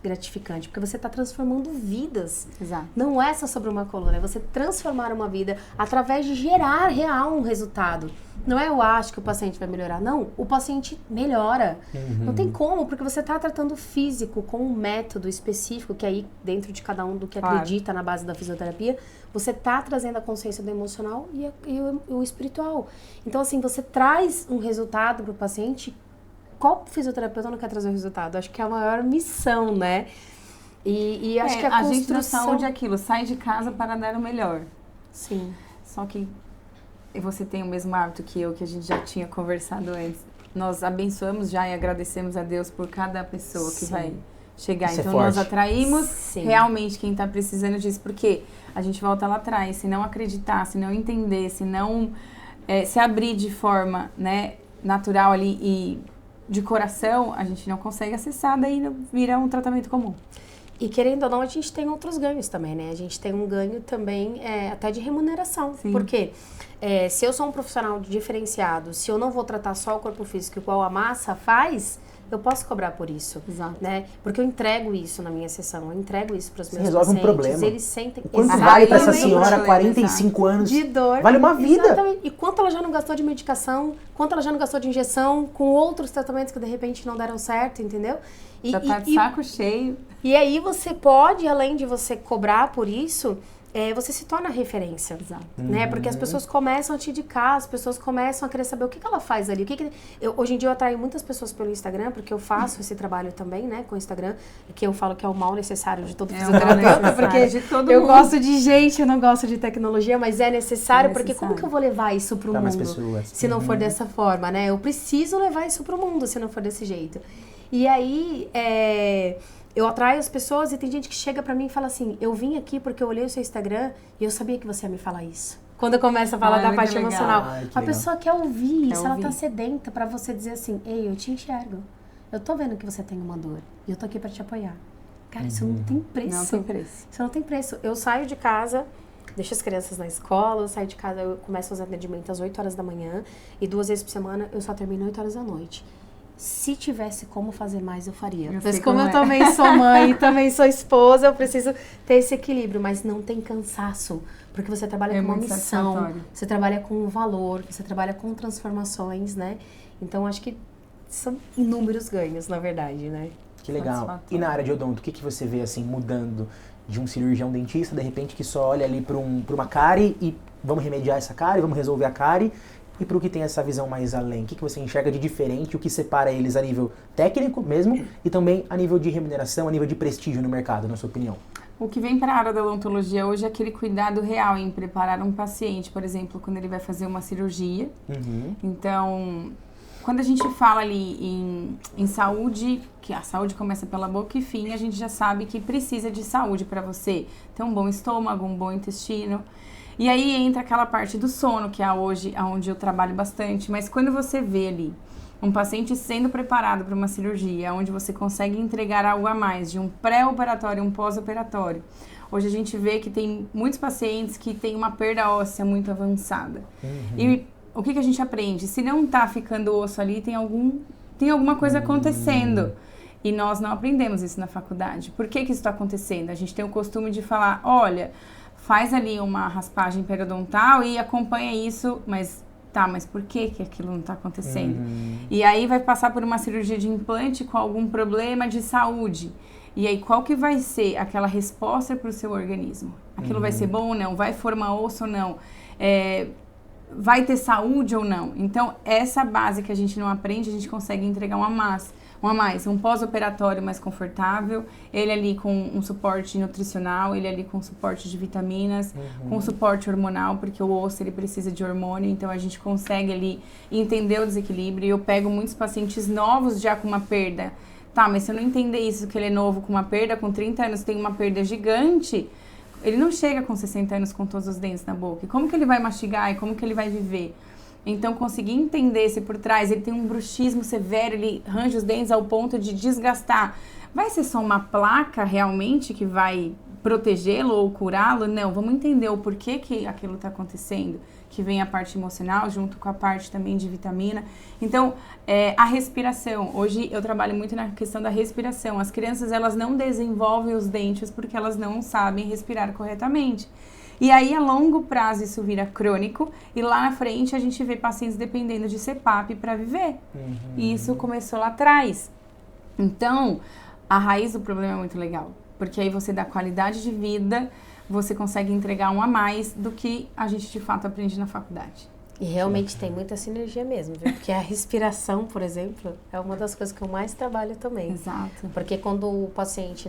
Speaker 2: gratificante, porque você está transformando vidas.
Speaker 3: Exato.
Speaker 2: Não é só sobre uma coluna, é você transformar uma vida através de gerar real um resultado. Não é eu acho que o paciente vai melhorar, não, o paciente melhora. Não tem como, porque você está tratando o físico com um método específico, que aí dentro de cada um do que acredita na base da fisioterapia, você está trazendo a consciência do emocional e o espiritual. Então, assim, você traz um resultado para o paciente. Qual fisioterapeuta não quer trazer um resultado? Acho que é a maior missão, né? E acho que a construção...
Speaker 3: gente na saúde é aquilo, sai de casa para dar o melhor.
Speaker 2: Sim.
Speaker 3: Só que você tem o mesmo hábito que eu, que a gente já tinha conversado antes. Nós abençoamos já e agradecemos a Deus por cada pessoa que vai chegar.
Speaker 1: Isso
Speaker 3: então, nós atraímos realmente quem está precisando disso. Porque a gente volta lá atrás, se não acreditar, se não entender, se não se abrir de forma, né, natural ali e de coração, a gente não consegue acessar, daí vira um tratamento comum.
Speaker 2: E querendo ou não, a gente tem outros ganhos também, né? A gente tem um ganho também até de remuneração. Sim. Por quê? Se eu sou um profissional diferenciado, se eu não vou tratar só o corpo físico igual a massa faz, eu posso cobrar por isso.
Speaker 3: Exato.
Speaker 2: Né? Porque eu entrego isso na minha sessão, eu entrego isso para os meus
Speaker 1: resolve
Speaker 2: pacientes.
Speaker 1: Um problema.
Speaker 2: Eles sentem...
Speaker 1: Quanto vale para essa senhora, 45 anos?
Speaker 2: De dor.
Speaker 1: Vale uma vida.
Speaker 2: Exatamente. E quanto ela já não gastou de medicação, quanto ela já não gastou de injeção, com outros tratamentos que de repente não deram certo, entendeu?
Speaker 3: Já tá de saco cheio.
Speaker 2: E aí você pode, além de você cobrar por isso, você se torna referência.
Speaker 3: Exato.
Speaker 2: Né? Porque as pessoas começam a te indicar, as pessoas começam a querer saber o que ela faz ali. Hoje em dia eu atraio muitas pessoas pelo Instagram, porque eu faço esse trabalho também, né, com o Instagram, que eu falo que é o mal necessário de todo fisioterapeuta, porque
Speaker 3: de todo
Speaker 2: eu
Speaker 3: mundo.
Speaker 2: Gosto de gente, eu não gosto de tecnologia, mas é necessário, porque como que eu vou levar isso pro mundo se não for dessa forma, né? Eu preciso levar isso pro mundo se não for desse jeito. E aí, eu atraio as pessoas e tem gente que chega pra mim e fala assim, eu vim aqui porque eu olhei o seu Instagram e eu sabia que você ia me falar isso. Quando eu começo a falar da parte emocional. A pessoa quer ouvir isso, ela tá sedenta pra você dizer assim, ei, eu te enxergo. Eu tô vendo que você tem uma dor e eu tô aqui pra te apoiar. Cara, isso não tem preço.
Speaker 3: Não tem preço.
Speaker 2: Isso não tem preço. Eu saio de casa, deixo as crianças na escola, eu saio de casa, eu começo os atendimentos às 8 horas da manhã e 2 vezes por semana eu só termino 8 horas da noite. Se tivesse como fazer mais, eu faria. Mas como eu também sou mãe, também sou esposa, eu preciso ter esse equilíbrio. Mas não tem cansaço, porque você trabalha com uma missão, você trabalha com um valor, você trabalha com transformações, né? Então, acho que são inúmeros ganhos, na verdade, né?
Speaker 1: Que legal. E na área de odonto, o que você vê, assim, mudando de um cirurgião dentista, de repente, que só olha ali para uma cárie e vamos remediar essa cárie, vamos resolver a cárie, e para o que tem essa visão mais além? O que você enxerga de diferente, o que separa eles a nível técnico mesmo e também a nível de remuneração, a nível de prestígio no mercado, na sua opinião?
Speaker 3: O que vem para a área da odontologia hoje é aquele cuidado real em preparar um paciente, por exemplo, quando ele vai fazer uma cirurgia. Então, quando a gente fala ali em saúde, que a saúde começa pela boca e fim, a gente já sabe que precisa de saúde para você ter um bom estômago, um bom intestino. E aí entra aquela parte do sono, que é hoje onde eu trabalho bastante. Mas quando você vê ali um paciente sendo preparado para uma cirurgia, onde você consegue entregar algo a mais, de um pré-operatório e um pós-operatório. Hoje a gente vê que tem muitos pacientes que têm uma perda óssea muito avançada. E o que a gente aprende? Se não está ficando osso ali, tem alguma coisa acontecendo. E nós não aprendemos isso na faculdade. Por que isso está acontecendo? A gente tem o costume de falar, olha, faz ali uma raspagem periodontal e acompanha isso, mas por que aquilo não está acontecendo? E aí vai passar por uma cirurgia de implante com algum problema de saúde. E aí qual que vai ser aquela resposta para o seu organismo? Aquilo vai ser bom ou não? Vai formar osso ou não? Vai ter saúde ou não? Então, essa base que a gente não aprende, a gente consegue entregar um pós-operatório mais confortável, ele ali com um suporte nutricional, ele ali com suporte de vitaminas, com suporte hormonal, porque o osso ele precisa de hormônio, então a gente consegue ali entender o desequilíbrio. Eu pego muitos pacientes novos já com uma perda. Tá, mas se eu não entender isso, que ele é novo com uma perda, com 30 anos tem uma perda gigante, ele não chega com 60 anos com todos os dentes na boca. E como que ele vai mastigar e como que ele vai viver? Então, conseguir entender se por trás ele tem um bruxismo severo, ele arranja os dentes ao ponto de desgastar. Vai ser só uma placa realmente que vai protegê-lo ou curá-lo, não, vamos entender o porquê que aquilo está acontecendo, que vem a parte emocional junto com a parte também de vitamina. Então, a respiração, hoje eu trabalho muito na questão da respiração. As crianças, elas não desenvolvem os dentes porque elas não sabem respirar corretamente. E aí, a longo prazo, isso vira crônico e lá na frente a gente vê pacientes dependendo de CPAP para viver. E isso começou lá atrás. Então, a raiz do problema é muito legal, porque aí você dá qualidade de vida, você consegue entregar um a mais do que a gente de fato aprende na faculdade.
Speaker 2: E realmente tem muita sinergia mesmo, viu? Porque a respiração, por exemplo, é uma das coisas que eu mais trabalho também.
Speaker 3: Exato.
Speaker 2: Porque quando o paciente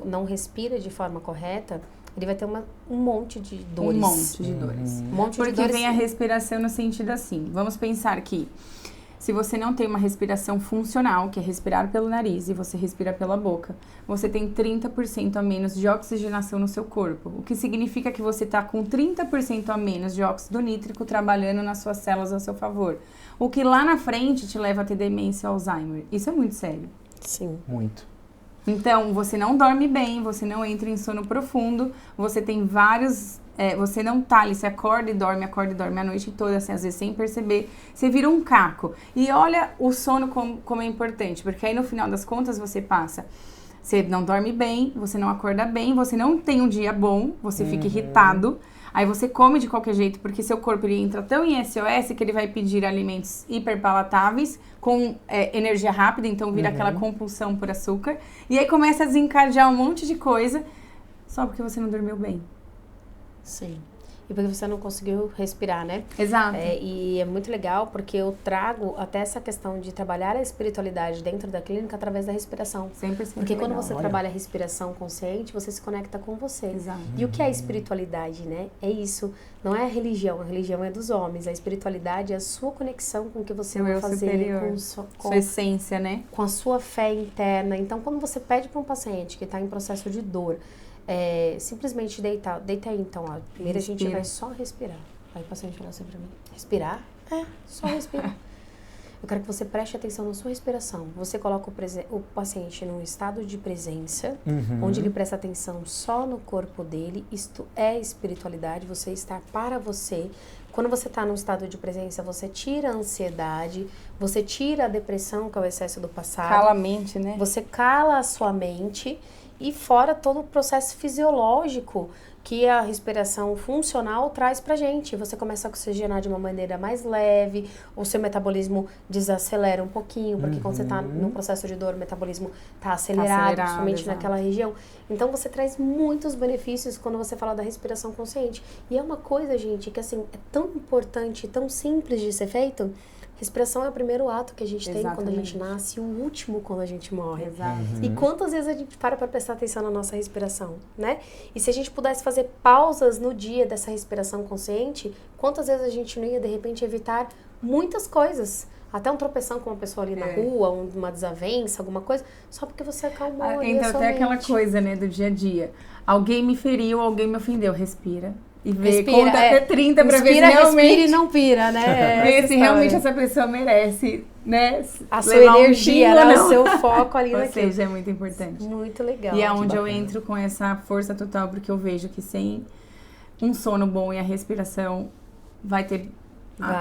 Speaker 2: não respira de forma correta, ele vai ter um monte de dores.
Speaker 3: Um monte de dores.
Speaker 2: Um monte
Speaker 3: Porque
Speaker 2: de dores.
Speaker 3: vem a respiração no sentido assim, vamos pensar que se você não tem uma respiração funcional, que é respirar pelo nariz e você respira pela boca, você tem 30% a menos de oxigenação no seu corpo. O que significa que você está com 30% a menos de óxido nítrico trabalhando nas suas células a seu favor. O que lá na frente te leva a ter demência e Alzheimer. Isso é muito sério.
Speaker 2: Sim.
Speaker 1: Muito.
Speaker 3: Então, você não dorme bem, você não entra em sono profundo, você tem vários... você não tá ali, você acorda e dorme a noite toda, assim, às vezes sem perceber, você vira um caco. E olha o sono como é importante, porque aí no final das contas você você não dorme bem, você não acorda bem, você não tem um dia bom, você fica irritado, aí você come de qualquer jeito, porque seu corpo ele entra tão em SOS que ele vai pedir alimentos hiperpalatáveis, com energia rápida, então vira aquela compulsão por açúcar, e aí começa a desencadear um monte de coisa, só porque você não dormiu bem.
Speaker 2: Sim. E porque você não conseguiu respirar, né?
Speaker 3: Exato.
Speaker 2: E é muito legal porque eu trago até essa questão de trabalhar a espiritualidade dentro da clínica através da respiração.
Speaker 3: 100%
Speaker 2: Porque quando
Speaker 3: legal.
Speaker 2: você trabalha a respiração consciente, você se conecta com você.
Speaker 3: Exato.
Speaker 2: E o que é a espiritualidade, né? É isso. Não é a religião é dos homens. A espiritualidade é a sua conexão com o que você
Speaker 3: Seu
Speaker 2: vai
Speaker 3: eu
Speaker 2: fazer,
Speaker 3: superior. Sua essência, né?
Speaker 2: com a sua fé interna. Então, quando você pede para um paciente que está em processo de dor, simplesmente deita aí então, ó. Primeiro a gente vai só respirar. Aí o paciente fala assim pra mim, respirar? Só respirar. Eu quero que você preste atenção na sua respiração. Você coloca o paciente num estado de presença, onde ele presta atenção só no corpo dele. Isto é espiritualidade, você está para você. Quando você está num estado de presença, você tira a ansiedade, você tira a depressão, que é o excesso do passado.
Speaker 3: Cala a mente, né?
Speaker 2: Você cala a sua mente e fora todo o processo fisiológico que a respiração funcional traz pra gente. Você começa a oxigenar de uma maneira mais leve, o seu metabolismo desacelera um pouquinho, porque quando você tá no processo de dor, o metabolismo tá acelerado, principalmente naquela região. Então, você traz muitos benefícios quando você fala da respiração consciente. E é uma coisa, gente, que assim, é tão importante, tão simples de ser feito. Respiração é o primeiro ato que a gente tem quando a gente nasce e o último quando a gente morre.
Speaker 3: Exato.
Speaker 2: E quantas vezes a gente para prestar atenção na nossa respiração, né? E se a gente pudesse fazer pausas no dia dessa respiração consciente, quantas vezes a gente não ia, de repente, evitar muitas coisas? Até um tropeção com uma pessoa ali na rua, uma desavença, alguma coisa, só porque você acalmou ali
Speaker 3: Então,
Speaker 2: a sua
Speaker 3: até
Speaker 2: mente.
Speaker 3: aquela coisa, né, do dia a dia. Alguém me feriu, alguém me ofendeu. Respira. E vê,
Speaker 2: Respira,
Speaker 3: conta até 30 pra ver se realmente...
Speaker 2: Respira e não pira, né?
Speaker 3: Ver se realmente essa pessoa merece, né?
Speaker 2: A sua
Speaker 3: levar
Speaker 2: energia,
Speaker 3: né?
Speaker 2: o seu foco ali
Speaker 3: Ou
Speaker 2: naquilo.
Speaker 3: seja, é muito importante.
Speaker 2: Muito legal.
Speaker 3: E é onde eu entro com essa força total, porque eu vejo que sem um sono bom e a respiração vai ter,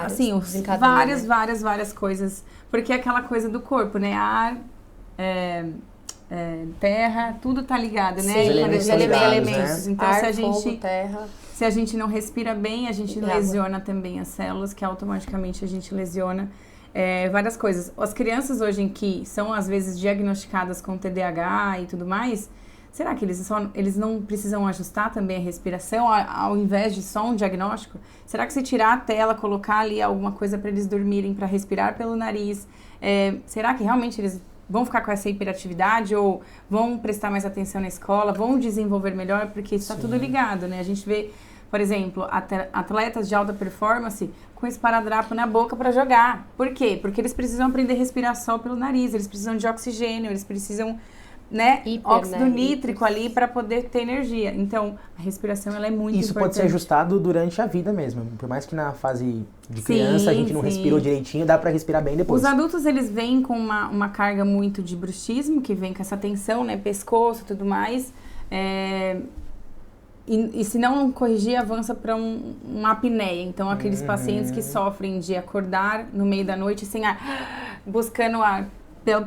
Speaker 3: assim, várias coisas. Porque é aquela coisa do corpo, né? Ar, terra, tudo tá ligado, né?
Speaker 2: Sim,
Speaker 1: elementos
Speaker 3: elementos.
Speaker 1: né?
Speaker 3: Então,
Speaker 2: ar,
Speaker 3: se a gente...
Speaker 2: fogo, terra.
Speaker 3: Se a gente não respira bem, a gente lesiona também as células, que automaticamente a gente lesiona várias coisas. As crianças hoje em que são, às vezes, diagnosticadas com TDAH e tudo mais, será que eles não precisam ajustar também a respiração ao invés de só um diagnóstico? Será que se tirar a tela, colocar ali alguma coisa para eles dormirem, para respirar pelo nariz, será que realmente eles vão ficar com essa hiperatividade ou vão prestar mais atenção na escola, vão desenvolver melhor? Porque isso está tudo ligado, né? A gente vê, por exemplo, atletas de alta performance com esparadrapo na boca para jogar. Por quê? Porque eles precisam aprender a respirar só pelo nariz, eles precisam de oxigênio, eles precisam, né, óxido nítrico ali para poder ter energia. Então, a respiração ela é muito importante.
Speaker 1: Isso pode ser ajustado durante a vida mesmo. Por mais que na fase de criança a gente não respirou direitinho, dá para respirar bem depois.
Speaker 3: Os adultos, eles vêm com uma carga muito de bruxismo, que vem com essa tensão, né, pescoço e tudo mais. E se não corrigir, avança para uma apneia. Então, aqueles pacientes que sofrem de acordar no meio da noite sem ar, buscando ar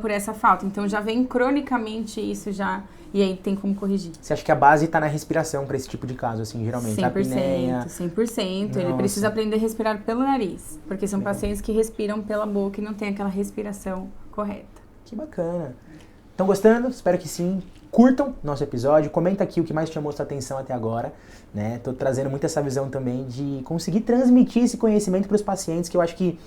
Speaker 3: por essa falta. Então, já vem cronicamente isso já, e aí tem como corrigir.
Speaker 1: Você acha que a base está na respiração para esse tipo de caso, assim, geralmente?
Speaker 3: 100%,
Speaker 1: apneia.
Speaker 3: 100%.
Speaker 1: Nossa.
Speaker 3: Ele precisa aprender a respirar pelo nariz, porque são pacientes que respiram pela boca e não tem aquela respiração correta.
Speaker 1: Que bacana. Estão gostando? Espero que sim. Curtam nosso episódio, comenta aqui o que mais te chamou sua atenção até agora, né? Tô trazendo muito essa visão também de conseguir transmitir esse conhecimento para os pacientes, que eu acho que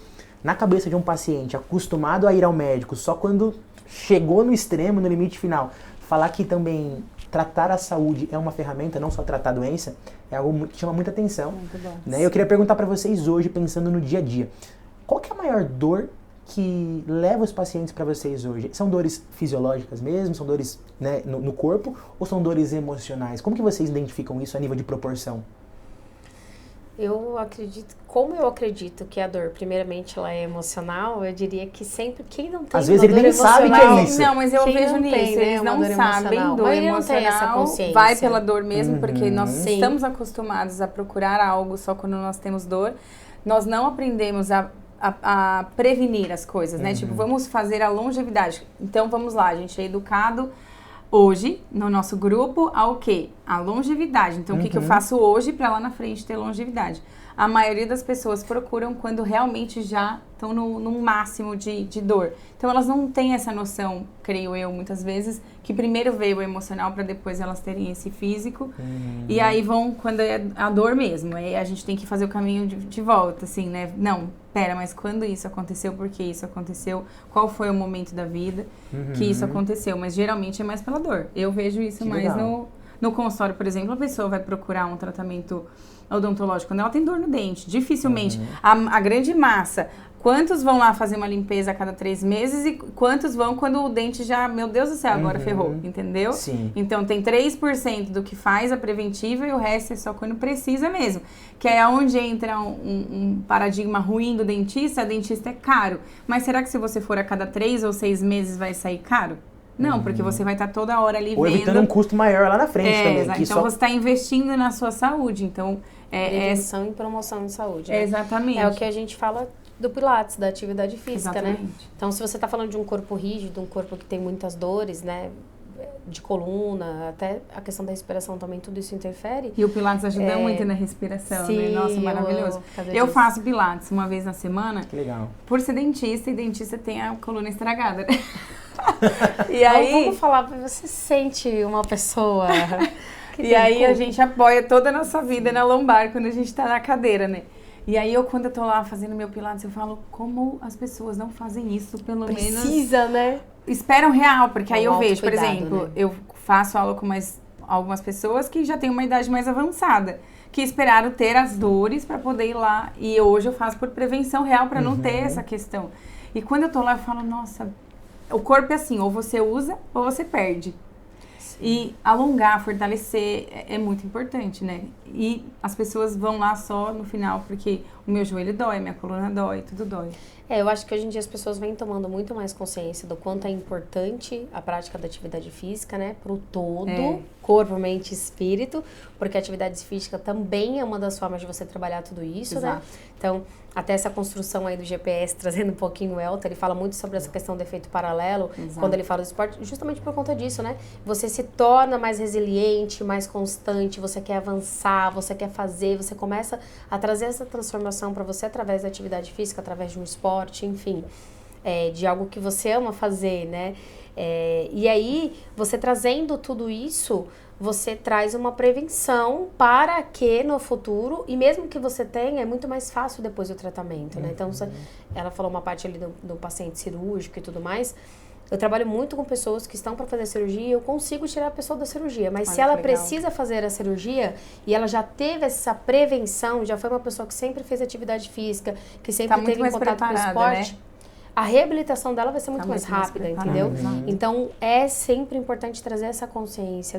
Speaker 1: na cabeça de um paciente acostumado a ir ao médico só quando chegou no extremo, no limite final, falar que também tratar a saúde é uma ferramenta, não só tratar a doença, é algo que chama muita atenção.
Speaker 3: Muito bom.
Speaker 1: Né? Eu queria perguntar para vocês hoje, pensando no dia a dia, qual que é a maior dor que leva os pacientes para vocês hoje? São dores fisiológicas mesmo? São dores, né, no corpo? Ou são dores emocionais? Como que vocês identificam isso a nível de proporção?
Speaker 2: Eu acredito que a dor, primeiramente, ela é emocional, eu diria que sempre, quem não tem
Speaker 1: às vezes
Speaker 2: uma
Speaker 1: ele
Speaker 2: dor
Speaker 1: nem sabe que é
Speaker 2: emocional,
Speaker 1: isso.
Speaker 3: Não, mas eu
Speaker 2: Quem
Speaker 3: vejo
Speaker 2: não
Speaker 3: nisso,
Speaker 2: tem, né,
Speaker 3: eles
Speaker 2: uma
Speaker 3: não
Speaker 2: dor
Speaker 3: sabem
Speaker 2: emocional?
Speaker 3: dor
Speaker 2: Mas ele não tem essa
Speaker 3: emocional,
Speaker 2: consciência.
Speaker 3: vai pela dor mesmo, porque nós
Speaker 2: Sim.
Speaker 3: estamos acostumados a procurar algo só quando nós temos dor. Nós não aprendemos a prevenir as coisas, né? Tipo, vamos fazer a longevidade. Então, vamos lá, a gente é educado hoje, no nosso grupo, ao quê? A longevidade. Então, o que eu faço hoje para lá na frente ter longevidade? A maioria das pessoas procuram quando realmente já estão no máximo de dor. Então, elas não têm essa noção, creio eu, muitas vezes, que primeiro veio o emocional para depois elas terem esse físico. E aí vão, quando é a dor mesmo, aí a gente tem que fazer o caminho de volta, assim, né? Não, pera, mas quando isso aconteceu? Por que isso aconteceu? Qual foi o momento da vida que isso aconteceu? Mas geralmente é mais pela dor. Eu vejo isso
Speaker 1: Que
Speaker 3: mais
Speaker 1: legal.
Speaker 3: no consultório, por exemplo, a pessoa vai procurar um tratamento odontológico quando ela tem dor no dente. Dificilmente. A grande massa, quantos vão lá fazer uma limpeza a cada 3 meses e quantos vão quando o dente já, meu Deus do céu, agora ferrou, entendeu?
Speaker 1: Sim.
Speaker 3: Então tem 3% do que faz a preventiva e o resto é só quando precisa mesmo. Que é onde entra um paradigma ruim do dentista. Dentista é caro. Mas será que se você for a cada 3 ou 6 meses vai sair caro? Não, porque você vai estar toda hora ali
Speaker 1: Ou
Speaker 3: vendo.
Speaker 1: evitando um custo maior lá na frente também.
Speaker 3: Exato.
Speaker 1: Que
Speaker 3: Então
Speaker 1: só...
Speaker 3: você está investindo na sua saúde. Então,
Speaker 2: prevenção e promoção de saúde, né?
Speaker 3: Exatamente.
Speaker 2: É o que a gente fala do Pilates, da atividade física,
Speaker 3: Exatamente.
Speaker 2: né? Então, se você está falando de um corpo rígido, um corpo que tem muitas dores, né? De coluna, até a questão da respiração também, tudo isso interfere.
Speaker 3: E o Pilates ajuda muito na respiração,
Speaker 2: Sim,
Speaker 3: né? Nossa, maravilhoso.
Speaker 2: Eu
Speaker 3: Eu faço Pilates uma vez na semana.
Speaker 1: Que legal.
Speaker 3: Por ser dentista, e dentista tem a coluna estragada, né? E aí...
Speaker 2: Vamos falar, você sente uma pessoa...
Speaker 3: E aí a gente apoia toda a nossa vida na lombar quando a gente tá na cadeira, né? E aí quando eu tô lá fazendo meu Pilates, eu falo, como as pessoas não fazem isso, pelo menos...
Speaker 2: Precisa, né?
Speaker 3: Esperam real, porque aí eu vejo, por
Speaker 2: autocuidado,
Speaker 3: exemplo,
Speaker 2: né?
Speaker 3: eu faço aula com algumas pessoas que já têm uma idade mais avançada, que esperaram ter as dores para poder ir lá. E hoje eu faço por prevenção real para não ter essa questão. E quando eu tô lá, eu falo, nossa, o corpo é assim, ou você usa ou você perde. E alongar, fortalecer é muito importante, né? E as pessoas vão lá só no final, porque o meu joelho dói, minha coluna dói, tudo dói.
Speaker 2: Eu acho que hoje em dia as pessoas vêm tomando muito mais consciência do quanto é importante a prática da atividade física, né? Pro todo, corpo, mente e espírito, porque a atividade física também é uma das formas de você trabalhar tudo isso,
Speaker 3: Exato.
Speaker 2: né? Então, até essa construção aí do GPS, trazendo um pouquinho o Elton, ele fala muito sobre essa questão do efeito paralelo, quando ele fala do esporte, justamente por conta disso, né? Você se torna mais resiliente, mais constante, você quer avançar, você quer fazer, você começa a trazer essa transformação para você através da atividade física, através de um esporte, enfim, de algo que você ama fazer, né? E aí, você trazendo tudo isso, você traz uma prevenção para que no futuro, e mesmo que você tenha, é muito mais fácil depois do tratamento, né? Então, ela falou uma parte ali do paciente cirúrgico e tudo mais. Eu trabalho muito com pessoas que estão para fazer cirurgia e eu consigo tirar a pessoa da cirurgia. Mas se ela precisa fazer a cirurgia e ela já teve essa prevenção, já foi uma pessoa que sempre fez atividade física, que sempre teve contato com o esporte, né? A reabilitação dela vai ser muito mais rápida, entendeu? Então, é sempre importante trazer essa consciência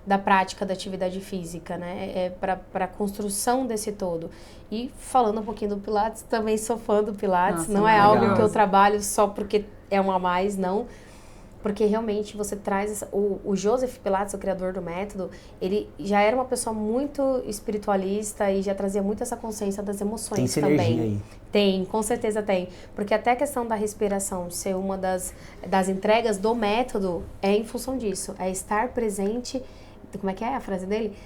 Speaker 2: da prática da atividade física, né? Para a construção desse todo. E falando um pouquinho do Pilates, também sou fã do Pilates. Não é algo que eu trabalho só porque é um a mais, não. porque realmente você traz... O Joseph Pilates, o criador do método, ele já era uma pessoa muito espiritualista e já trazia muito essa consciência das emoções também. Tem sinergia aí. Tem, com certeza tem. Porque até a questão da respiração ser uma das entregas do método é em função disso. É estar presente... Como é que é a frase dele?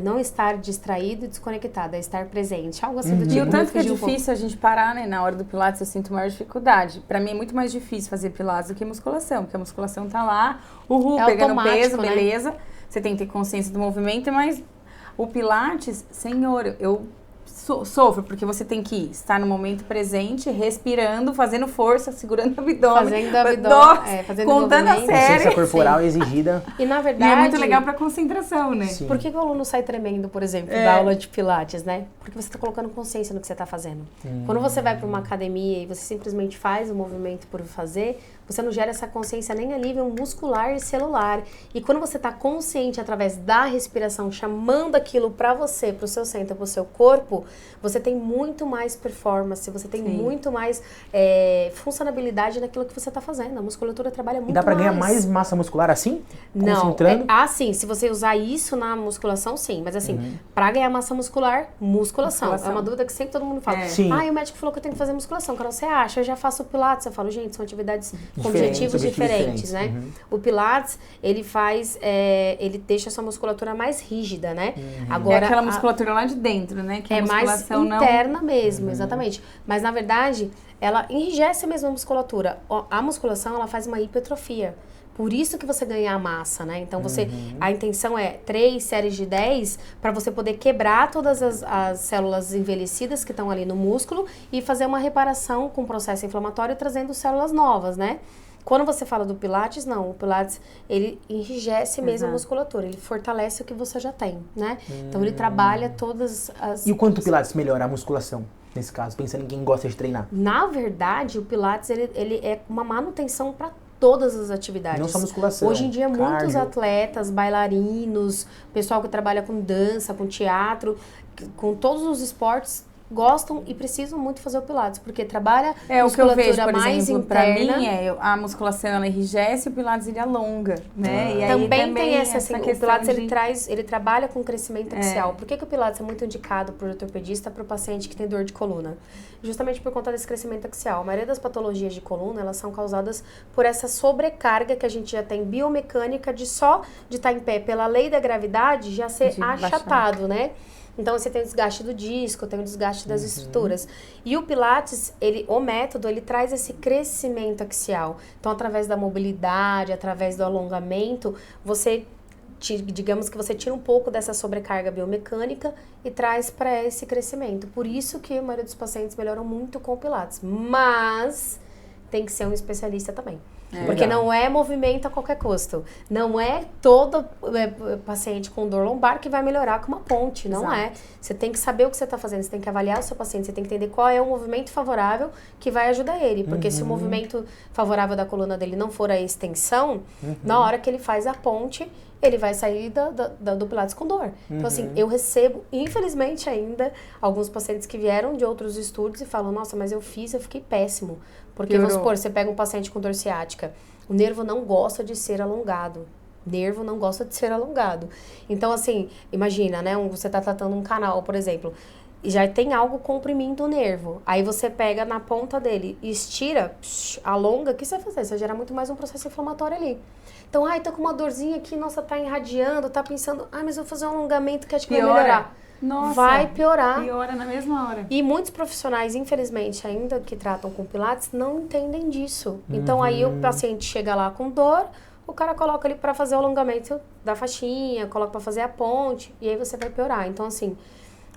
Speaker 2: Não estar distraído e desconectado, é estar presente. Algo assim do tipo.
Speaker 3: E o tanto que é difícil a gente parar, né? Na hora do Pilates eu sinto maior dificuldade. Pra mim é muito mais difícil fazer Pilates do que musculação. Porque a musculação tá lá, pegando peso, né? Beleza. Você tem que ter consciência do movimento, mas o Pilates, senhor, eu sofro, porque você tem que estar no momento presente, respirando, fazendo força, segurando o abdômen. Fazendo contando a série.
Speaker 1: Consciência corporal exigida.
Speaker 2: E na verdade...
Speaker 3: E é muito legal pra concentração, né?
Speaker 2: Sim. Por que o aluno sai tremendo, por exemplo, da aula de Pilates, né? Porque você tá colocando consciência no que você tá fazendo. Quando você vai pra uma academia e você simplesmente faz o movimento por fazer, você não gera essa consciência nem a nível muscular e celular. E quando você tá consciente através da respiração, chamando aquilo pra você, pro seu centro, pro seu corpo, você tem muito mais performance, você tem muito mais funcionalidade naquilo que você está fazendo. A musculatura trabalha muito mais.
Speaker 1: E dá para ganhar mais massa muscular assim?
Speaker 2: Não.
Speaker 1: Concentrando?
Speaker 2: Sim. Se você usar isso na musculação, sim. Mas assim, para ganhar massa muscular, musculação. É uma dúvida que sempre todo mundo fala.
Speaker 1: E
Speaker 2: o médico falou que eu tenho que fazer musculação. Carol, você acha? Eu já faço o Pilates. Eu falo, gente, são atividades com objetivos diferentes, né? O Pilates, ele faz, ele deixa a sua musculatura mais rígida, né?
Speaker 3: Agora, é aquela musculatura lá de dentro, né? Que
Speaker 2: é mais interna mesmo, exatamente. Mas, na verdade, ela enrijece mesmo a musculatura. A musculação, ela faz uma hipertrofia. Por isso que você ganha a massa, né? Então, a intenção é 3 séries de 10 para você poder quebrar todas as células envelhecidas que estão ali no músculo e fazer uma reparação com o processo inflamatório, trazendo células novas, né? Quando você fala do Pilates, não. O Pilates, ele enrijece mesmo a musculatura. Ele fortalece o que você já tem, né? Então, ele trabalha todas as...
Speaker 1: E o quanto o Pilates melhora a musculação, nesse caso? Pensando em quem gosta de treinar.
Speaker 2: Na verdade, o Pilates, ele é uma manutenção para todas as atividades.
Speaker 1: Não só musculação.
Speaker 2: Hoje em dia, muitos atletas, bailarinos, pessoal que trabalha com dança, com teatro, com todos os esportes... gostam e precisam muito fazer o Pilates, porque trabalha
Speaker 3: o que eu vejo, por
Speaker 2: mais
Speaker 3: exemplo,
Speaker 2: interna.
Speaker 3: Pra mim, a musculação ela enrijece e o Pilates ele alonga, né? E aí
Speaker 2: também tem essa o Pilates ele trabalha com crescimento axial. Por que o Pilates é muito indicado por ortopedista para o paciente que tem dor de coluna? Justamente por conta desse crescimento axial. A maioria das patologias de coluna, elas são causadas por essa sobrecarga que a gente já tem biomecânica de estar em pé pela lei da gravidade já ser achatado, né? Então, você tem o desgaste do disco, tem o desgaste das estruturas. E o Pilates, o método, ele traz esse crescimento axial. Então, através da mobilidade, através do alongamento, digamos que você tira um pouco dessa sobrecarga biomecânica e traz para esse crescimento. Por isso que a maioria dos pacientes melhoram muito com o Pilates. Mas tem que ser um especialista também. Porque não é movimento a qualquer custo. Não é todo paciente com dor lombar que vai melhorar com uma ponte. Não é. Você tem que saber o que você está fazendo. Você tem que avaliar o seu paciente. Você tem que entender qual é o movimento favorável que vai ajudar ele. Porque se o movimento favorável da coluna dele não for a extensão, na hora que ele faz a ponte, ele vai sair do Pilates com dor. Então, assim, eu recebo, infelizmente ainda, alguns pacientes que vieram de outros estudos e falam, nossa, mas eu fiquei péssimo. Porque, vamos supor, você pega um paciente com dor ciática, o nervo não gosta de ser alongado. Nervo não gosta de ser alongado. Então, assim, imagina, né, você tá tratando um canal, por exemplo, e já tem algo comprimindo o nervo. Aí você pega na ponta dele, estira, alonga, o que você vai fazer? Você vai gerar muito mais um processo inflamatório ali. Então, tô com uma dorzinha aqui, nossa, tá irradiando, tá pensando, mas eu vou fazer um alongamento que acho que vai melhorar.
Speaker 3: Nossa,
Speaker 2: vai piorar.
Speaker 3: Piora na mesma hora.
Speaker 2: E muitos profissionais, infelizmente, ainda que tratam com Pilates, não entendem disso. Então, aí o paciente chega lá com dor, o cara coloca ali para fazer o alongamento da faixinha, coloca para fazer a ponte, e aí você vai piorar. Então, assim,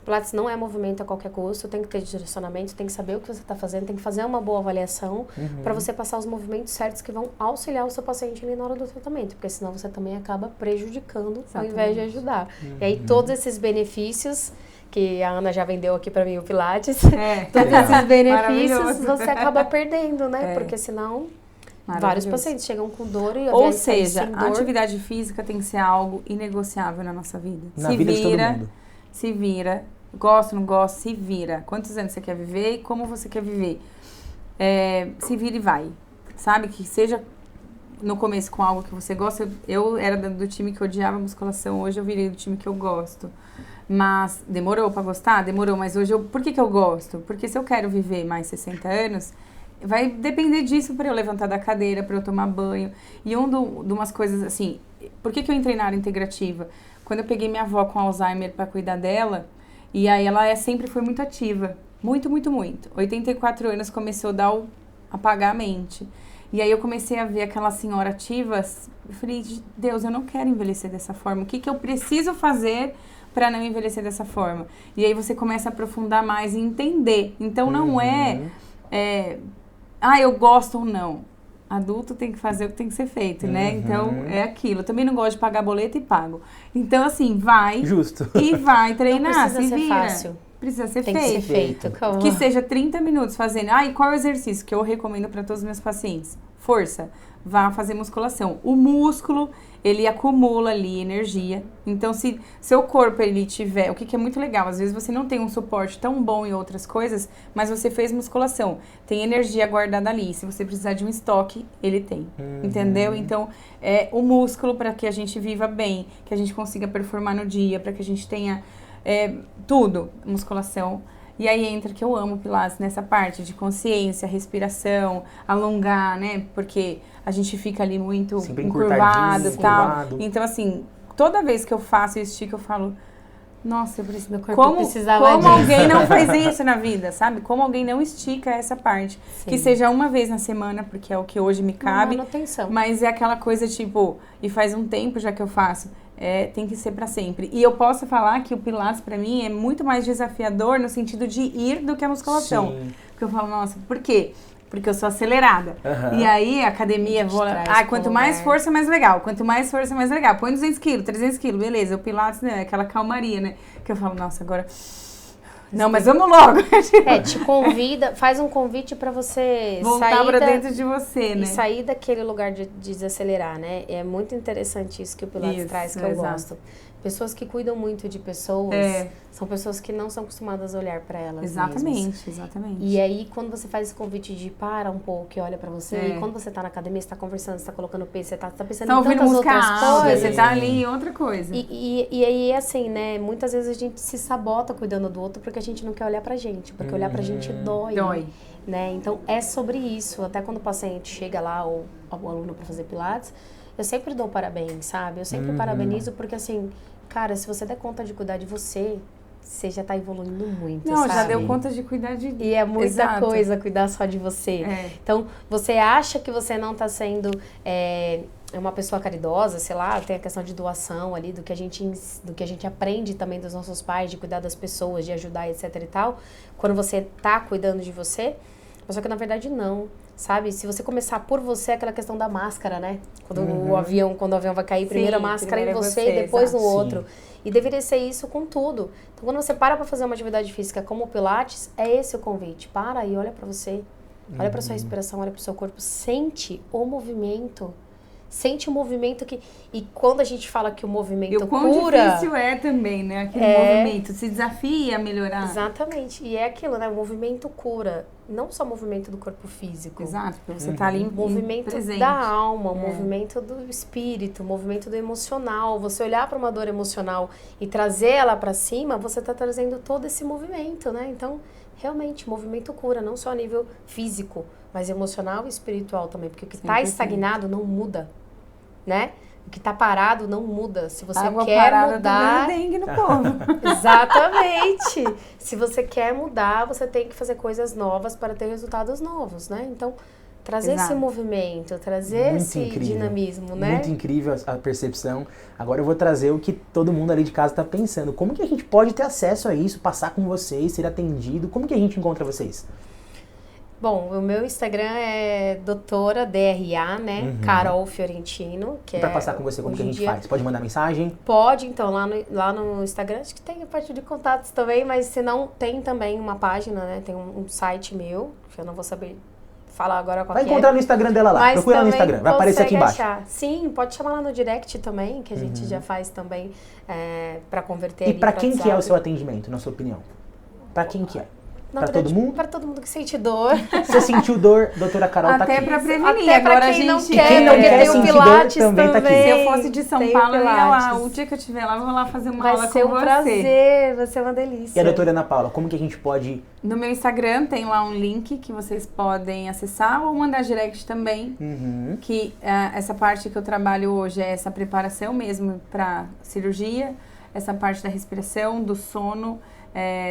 Speaker 2: Pilates não é movimento a qualquer custo, tem que ter direcionamento, tem que saber o que você está fazendo, tem que fazer uma boa avaliação para você passar os movimentos certos que vão auxiliar o seu paciente ali na hora do tratamento, porque senão você também acaba prejudicando ao invés de ajudar. E aí todos esses benefícios que a Ana já vendeu aqui para mim o Pilates, todos esses benefícios você acaba perdendo, né? Porque senão vários pacientes chegam com dor e
Speaker 3: ou seja, a atividade física tem que ser algo inegociável na nossa vida.
Speaker 1: Na vida de todo mundo.
Speaker 3: Se vira. Gosto, não gosto, se vira. Quantos anos você quer viver e como você quer viver. Se vira e vai. sabe? Que seja no começo com algo que você gosta. Eu era do time que odiava musculação, hoje eu virei do time que eu gosto. Mas demorou pra gostar? Demorou, mas hoje por que eu gosto? Porque se eu quero viver mais 60 anos, vai depender disso pra eu levantar da cadeira, pra eu tomar banho. E de umas coisas assim, por que eu entrei na área integrativa? Quando eu peguei minha avó com Alzheimer pra cuidar dela, e aí ela sempre foi muito ativa. Muito, muito, muito. 84 anos começou a apagar a mente. E aí eu comecei a ver aquela senhora ativa, eu falei, Deus, eu não quero envelhecer dessa forma. O que eu preciso fazer para não envelhecer dessa forma? E aí você começa a aprofundar mais e entender. Então não eu gosto ou não. Adulto tem que fazer o que tem que ser feito, né? Então é aquilo. Eu também não gosto de pagar boleto e pago. Então assim, vai.
Speaker 1: Justo.
Speaker 3: E vai treinar,
Speaker 2: não precisa
Speaker 3: se
Speaker 2: ser
Speaker 3: vira.
Speaker 2: Fácil.
Speaker 3: Precisa ser
Speaker 2: tem
Speaker 3: feito.
Speaker 2: Que ser feito. Calma.
Speaker 3: Que seja 30 minutos fazendo. E qual é o exercício que eu recomendo para todos os meus pacientes? Força. Vá fazer musculação. O músculo, ele acumula ali energia. Então, se seu corpo, ele tiver... O que é muito legal, às vezes você não tem um suporte tão bom em outras coisas, mas você fez musculação. Tem energia guardada ali. Se você precisar de um estoque, ele tem. Entendeu? Então, o músculo para que a gente viva bem, que a gente consiga performar no dia, para que a gente tenha... tudo, musculação. E aí entra que eu amo Pilates nessa parte de consciência, respiração, alongar, né? Porque a gente fica ali muito encurvado e tal. Então, assim, toda vez que eu faço e estico, eu falo, nossa, eu preciso... Como alguém não faz isso na vida, sabe? Como alguém não estica essa parte. Sim. Que seja uma vez na semana, porque é o que hoje me cabe.
Speaker 2: Manutenção.
Speaker 3: Mas é aquela coisa, tipo, e faz um tempo já que eu faço. Tem que ser pra sempre. E eu posso falar que o Pilates pra mim é muito mais desafiador no sentido de ir do que a musculação. Sim. Porque eu falo, nossa, por quê? Porque eu sou acelerada. E aí a academia, quanto mais força, mais legal. Quanto mais força, mais legal. Põe 200 quilos, 300 quilos, beleza. O Pilates, né, aquela calmaria, né? Que eu falo, nossa, agora... Não, mas vamos logo.
Speaker 2: Te convida, faz um convite pra você
Speaker 3: voltar pra dentro de você, né?
Speaker 2: E sair daquele lugar de desacelerar, né? É muito interessante isso que o Pilates traz, que eu gosto. Pessoas que cuidam muito de pessoas, são pessoas que não são acostumadas a olhar pra elas mesmas.
Speaker 3: Exatamente.
Speaker 2: E aí, quando você faz esse convite de para um pouco e olha pra você, e quando você tá na academia, você tá conversando, você tá colocando peso, você tá pensando em tantas outras coisas.
Speaker 3: Você tá ali em outra coisa.
Speaker 2: E aí, assim, né, muitas vezes a gente se sabota cuidando do outro porque a gente não quer olhar pra gente, porque olhar pra gente dói. Né? Então, é sobre isso. Até quando o paciente chega lá, ou o aluno pra fazer Pilates, eu sempre dou parabéns, sabe? Eu sempre parabenizo porque, assim, cara, se você der conta de cuidar de você, você já tá evoluindo muito, sabe?
Speaker 3: Já deu conta de cuidar de...
Speaker 2: E é muita coisa cuidar só de você. Então, você acha que você não tá sendo uma pessoa caridosa, sei lá, tem a questão de doação ali, do que a gente aprende também dos nossos pais, de cuidar das pessoas, de ajudar, etc e tal. Quando você tá cuidando de você, só que na verdade não. Sabe? Se você começar por você, é aquela questão da máscara, né? Quando o avião vai cair, primeiro a máscara em você e depois no outro. E deveria ser isso com tudo. Então, quando você para pra fazer uma atividade física como o Pilates, é esse o convite. Para e olha pra você. Olha pra sua respiração, olha pro seu corpo. Sente o movimento. Sente o movimento que... E quando a gente fala que o movimento cura...
Speaker 3: E o quão difícil é também, né? Aquele movimento. Se desafia a melhorar.
Speaker 2: Exatamente. E é aquilo, né? O movimento cura. Não só o movimento do corpo físico.
Speaker 3: Exato. Porque você tá ali em
Speaker 2: movimento
Speaker 3: presente.
Speaker 2: Da alma, o movimento do espírito, o movimento do emocional. Você olhar para uma dor emocional e trazer ela para cima, você tá trazendo todo esse movimento, né? Então, realmente, o movimento cura. Não só a nível físico, mas emocional e espiritual também. Porque o que tá estagnado não muda. Né? O que tá parado não muda. Se você quer mudar...
Speaker 3: dengue no povo.
Speaker 2: Exatamente. Se você quer mudar, você tem que fazer coisas novas para ter resultados novos, né? Então, trazer esse movimento, trazer muito esse dinamismo, né?
Speaker 1: Muito incrível a percepção. Agora eu vou trazer o que todo mundo ali de casa está pensando. Como que a gente pode ter acesso a isso, passar com vocês, ser atendido? Como que a gente encontra vocês?
Speaker 2: Bom, o meu Instagram é doutora DRA, né? Carol Fiorentino. Que
Speaker 1: pra passar com você, como que a gente faz? Pode mandar mensagem?
Speaker 2: Pode, então, lá no Instagram, acho que tem a parte de contatos também, mas se não, tem também uma página, né? Tem um site meu, que eu não vou saber falar agora qual
Speaker 1: vai encontrar no Instagram dela lá, procura no Instagram, vai aparecer aqui embaixo.
Speaker 2: Sim, pode chamar lá no direct também, que a gente já faz também pra converter.
Speaker 1: E pra quem que é o seu atendimento, na sua opinião? Pra quem que é? Pra todo mundo?
Speaker 2: Pra todo mundo que sente dor.
Speaker 1: Você sentiu dor, doutora Carol tá aqui.
Speaker 3: Até pra prevenir.
Speaker 2: Até pra
Speaker 3: Agora
Speaker 2: quem
Speaker 3: a
Speaker 2: não
Speaker 3: gente...
Speaker 2: quer,
Speaker 1: quem não
Speaker 2: porque
Speaker 1: quer
Speaker 2: tem o
Speaker 1: sentir
Speaker 2: Pilates
Speaker 1: dor também tá aqui.
Speaker 3: Se eu fosse de São
Speaker 2: Tem o
Speaker 3: Paulo, eu ia lá.
Speaker 2: Pilates.
Speaker 3: O dia que eu estiver lá, eu vou lá fazer uma aula
Speaker 2: Vai ser
Speaker 3: com
Speaker 2: um
Speaker 3: você.
Speaker 2: prazer, vai ser uma delícia.
Speaker 1: E a doutora Ana Paula, como que a gente pode...
Speaker 3: No meu Instagram tem lá um link que vocês podem acessar ou mandar direct também. Que essa parte que eu trabalho hoje é essa preparação mesmo para cirurgia, essa parte da respiração, do sono,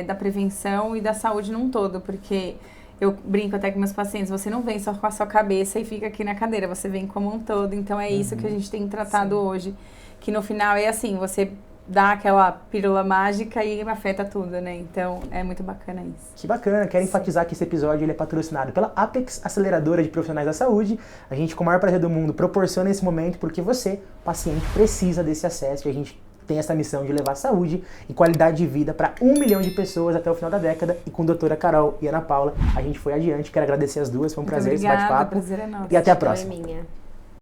Speaker 3: da prevenção e da saúde num todo, porque eu brinco até com meus pacientes, você não vem só com a sua cabeça e fica aqui na cadeira, você vem como um todo, então é isso que a gente tem tratado hoje, que no final é assim, você dá aquela pílula mágica e afeta tudo, né? Então é muito bacana isso.
Speaker 1: Que bacana, quero enfatizar que esse episódio ele é patrocinado pela Apex, aceleradora de profissionais da saúde. A gente, com o maior prazer do mundo, proporciona esse momento porque você, paciente, precisa desse acesso e a gente tem essa missão de levar saúde e qualidade de vida para 1 milhão de pessoas até o final da década. E com a doutora Carol e Ana Paula, a gente foi adiante. Quero agradecer as duas, foi um prazer esse bate-papo.
Speaker 3: Prazer é nosso.
Speaker 1: E até a
Speaker 2: Foi
Speaker 1: próxima.
Speaker 2: minha.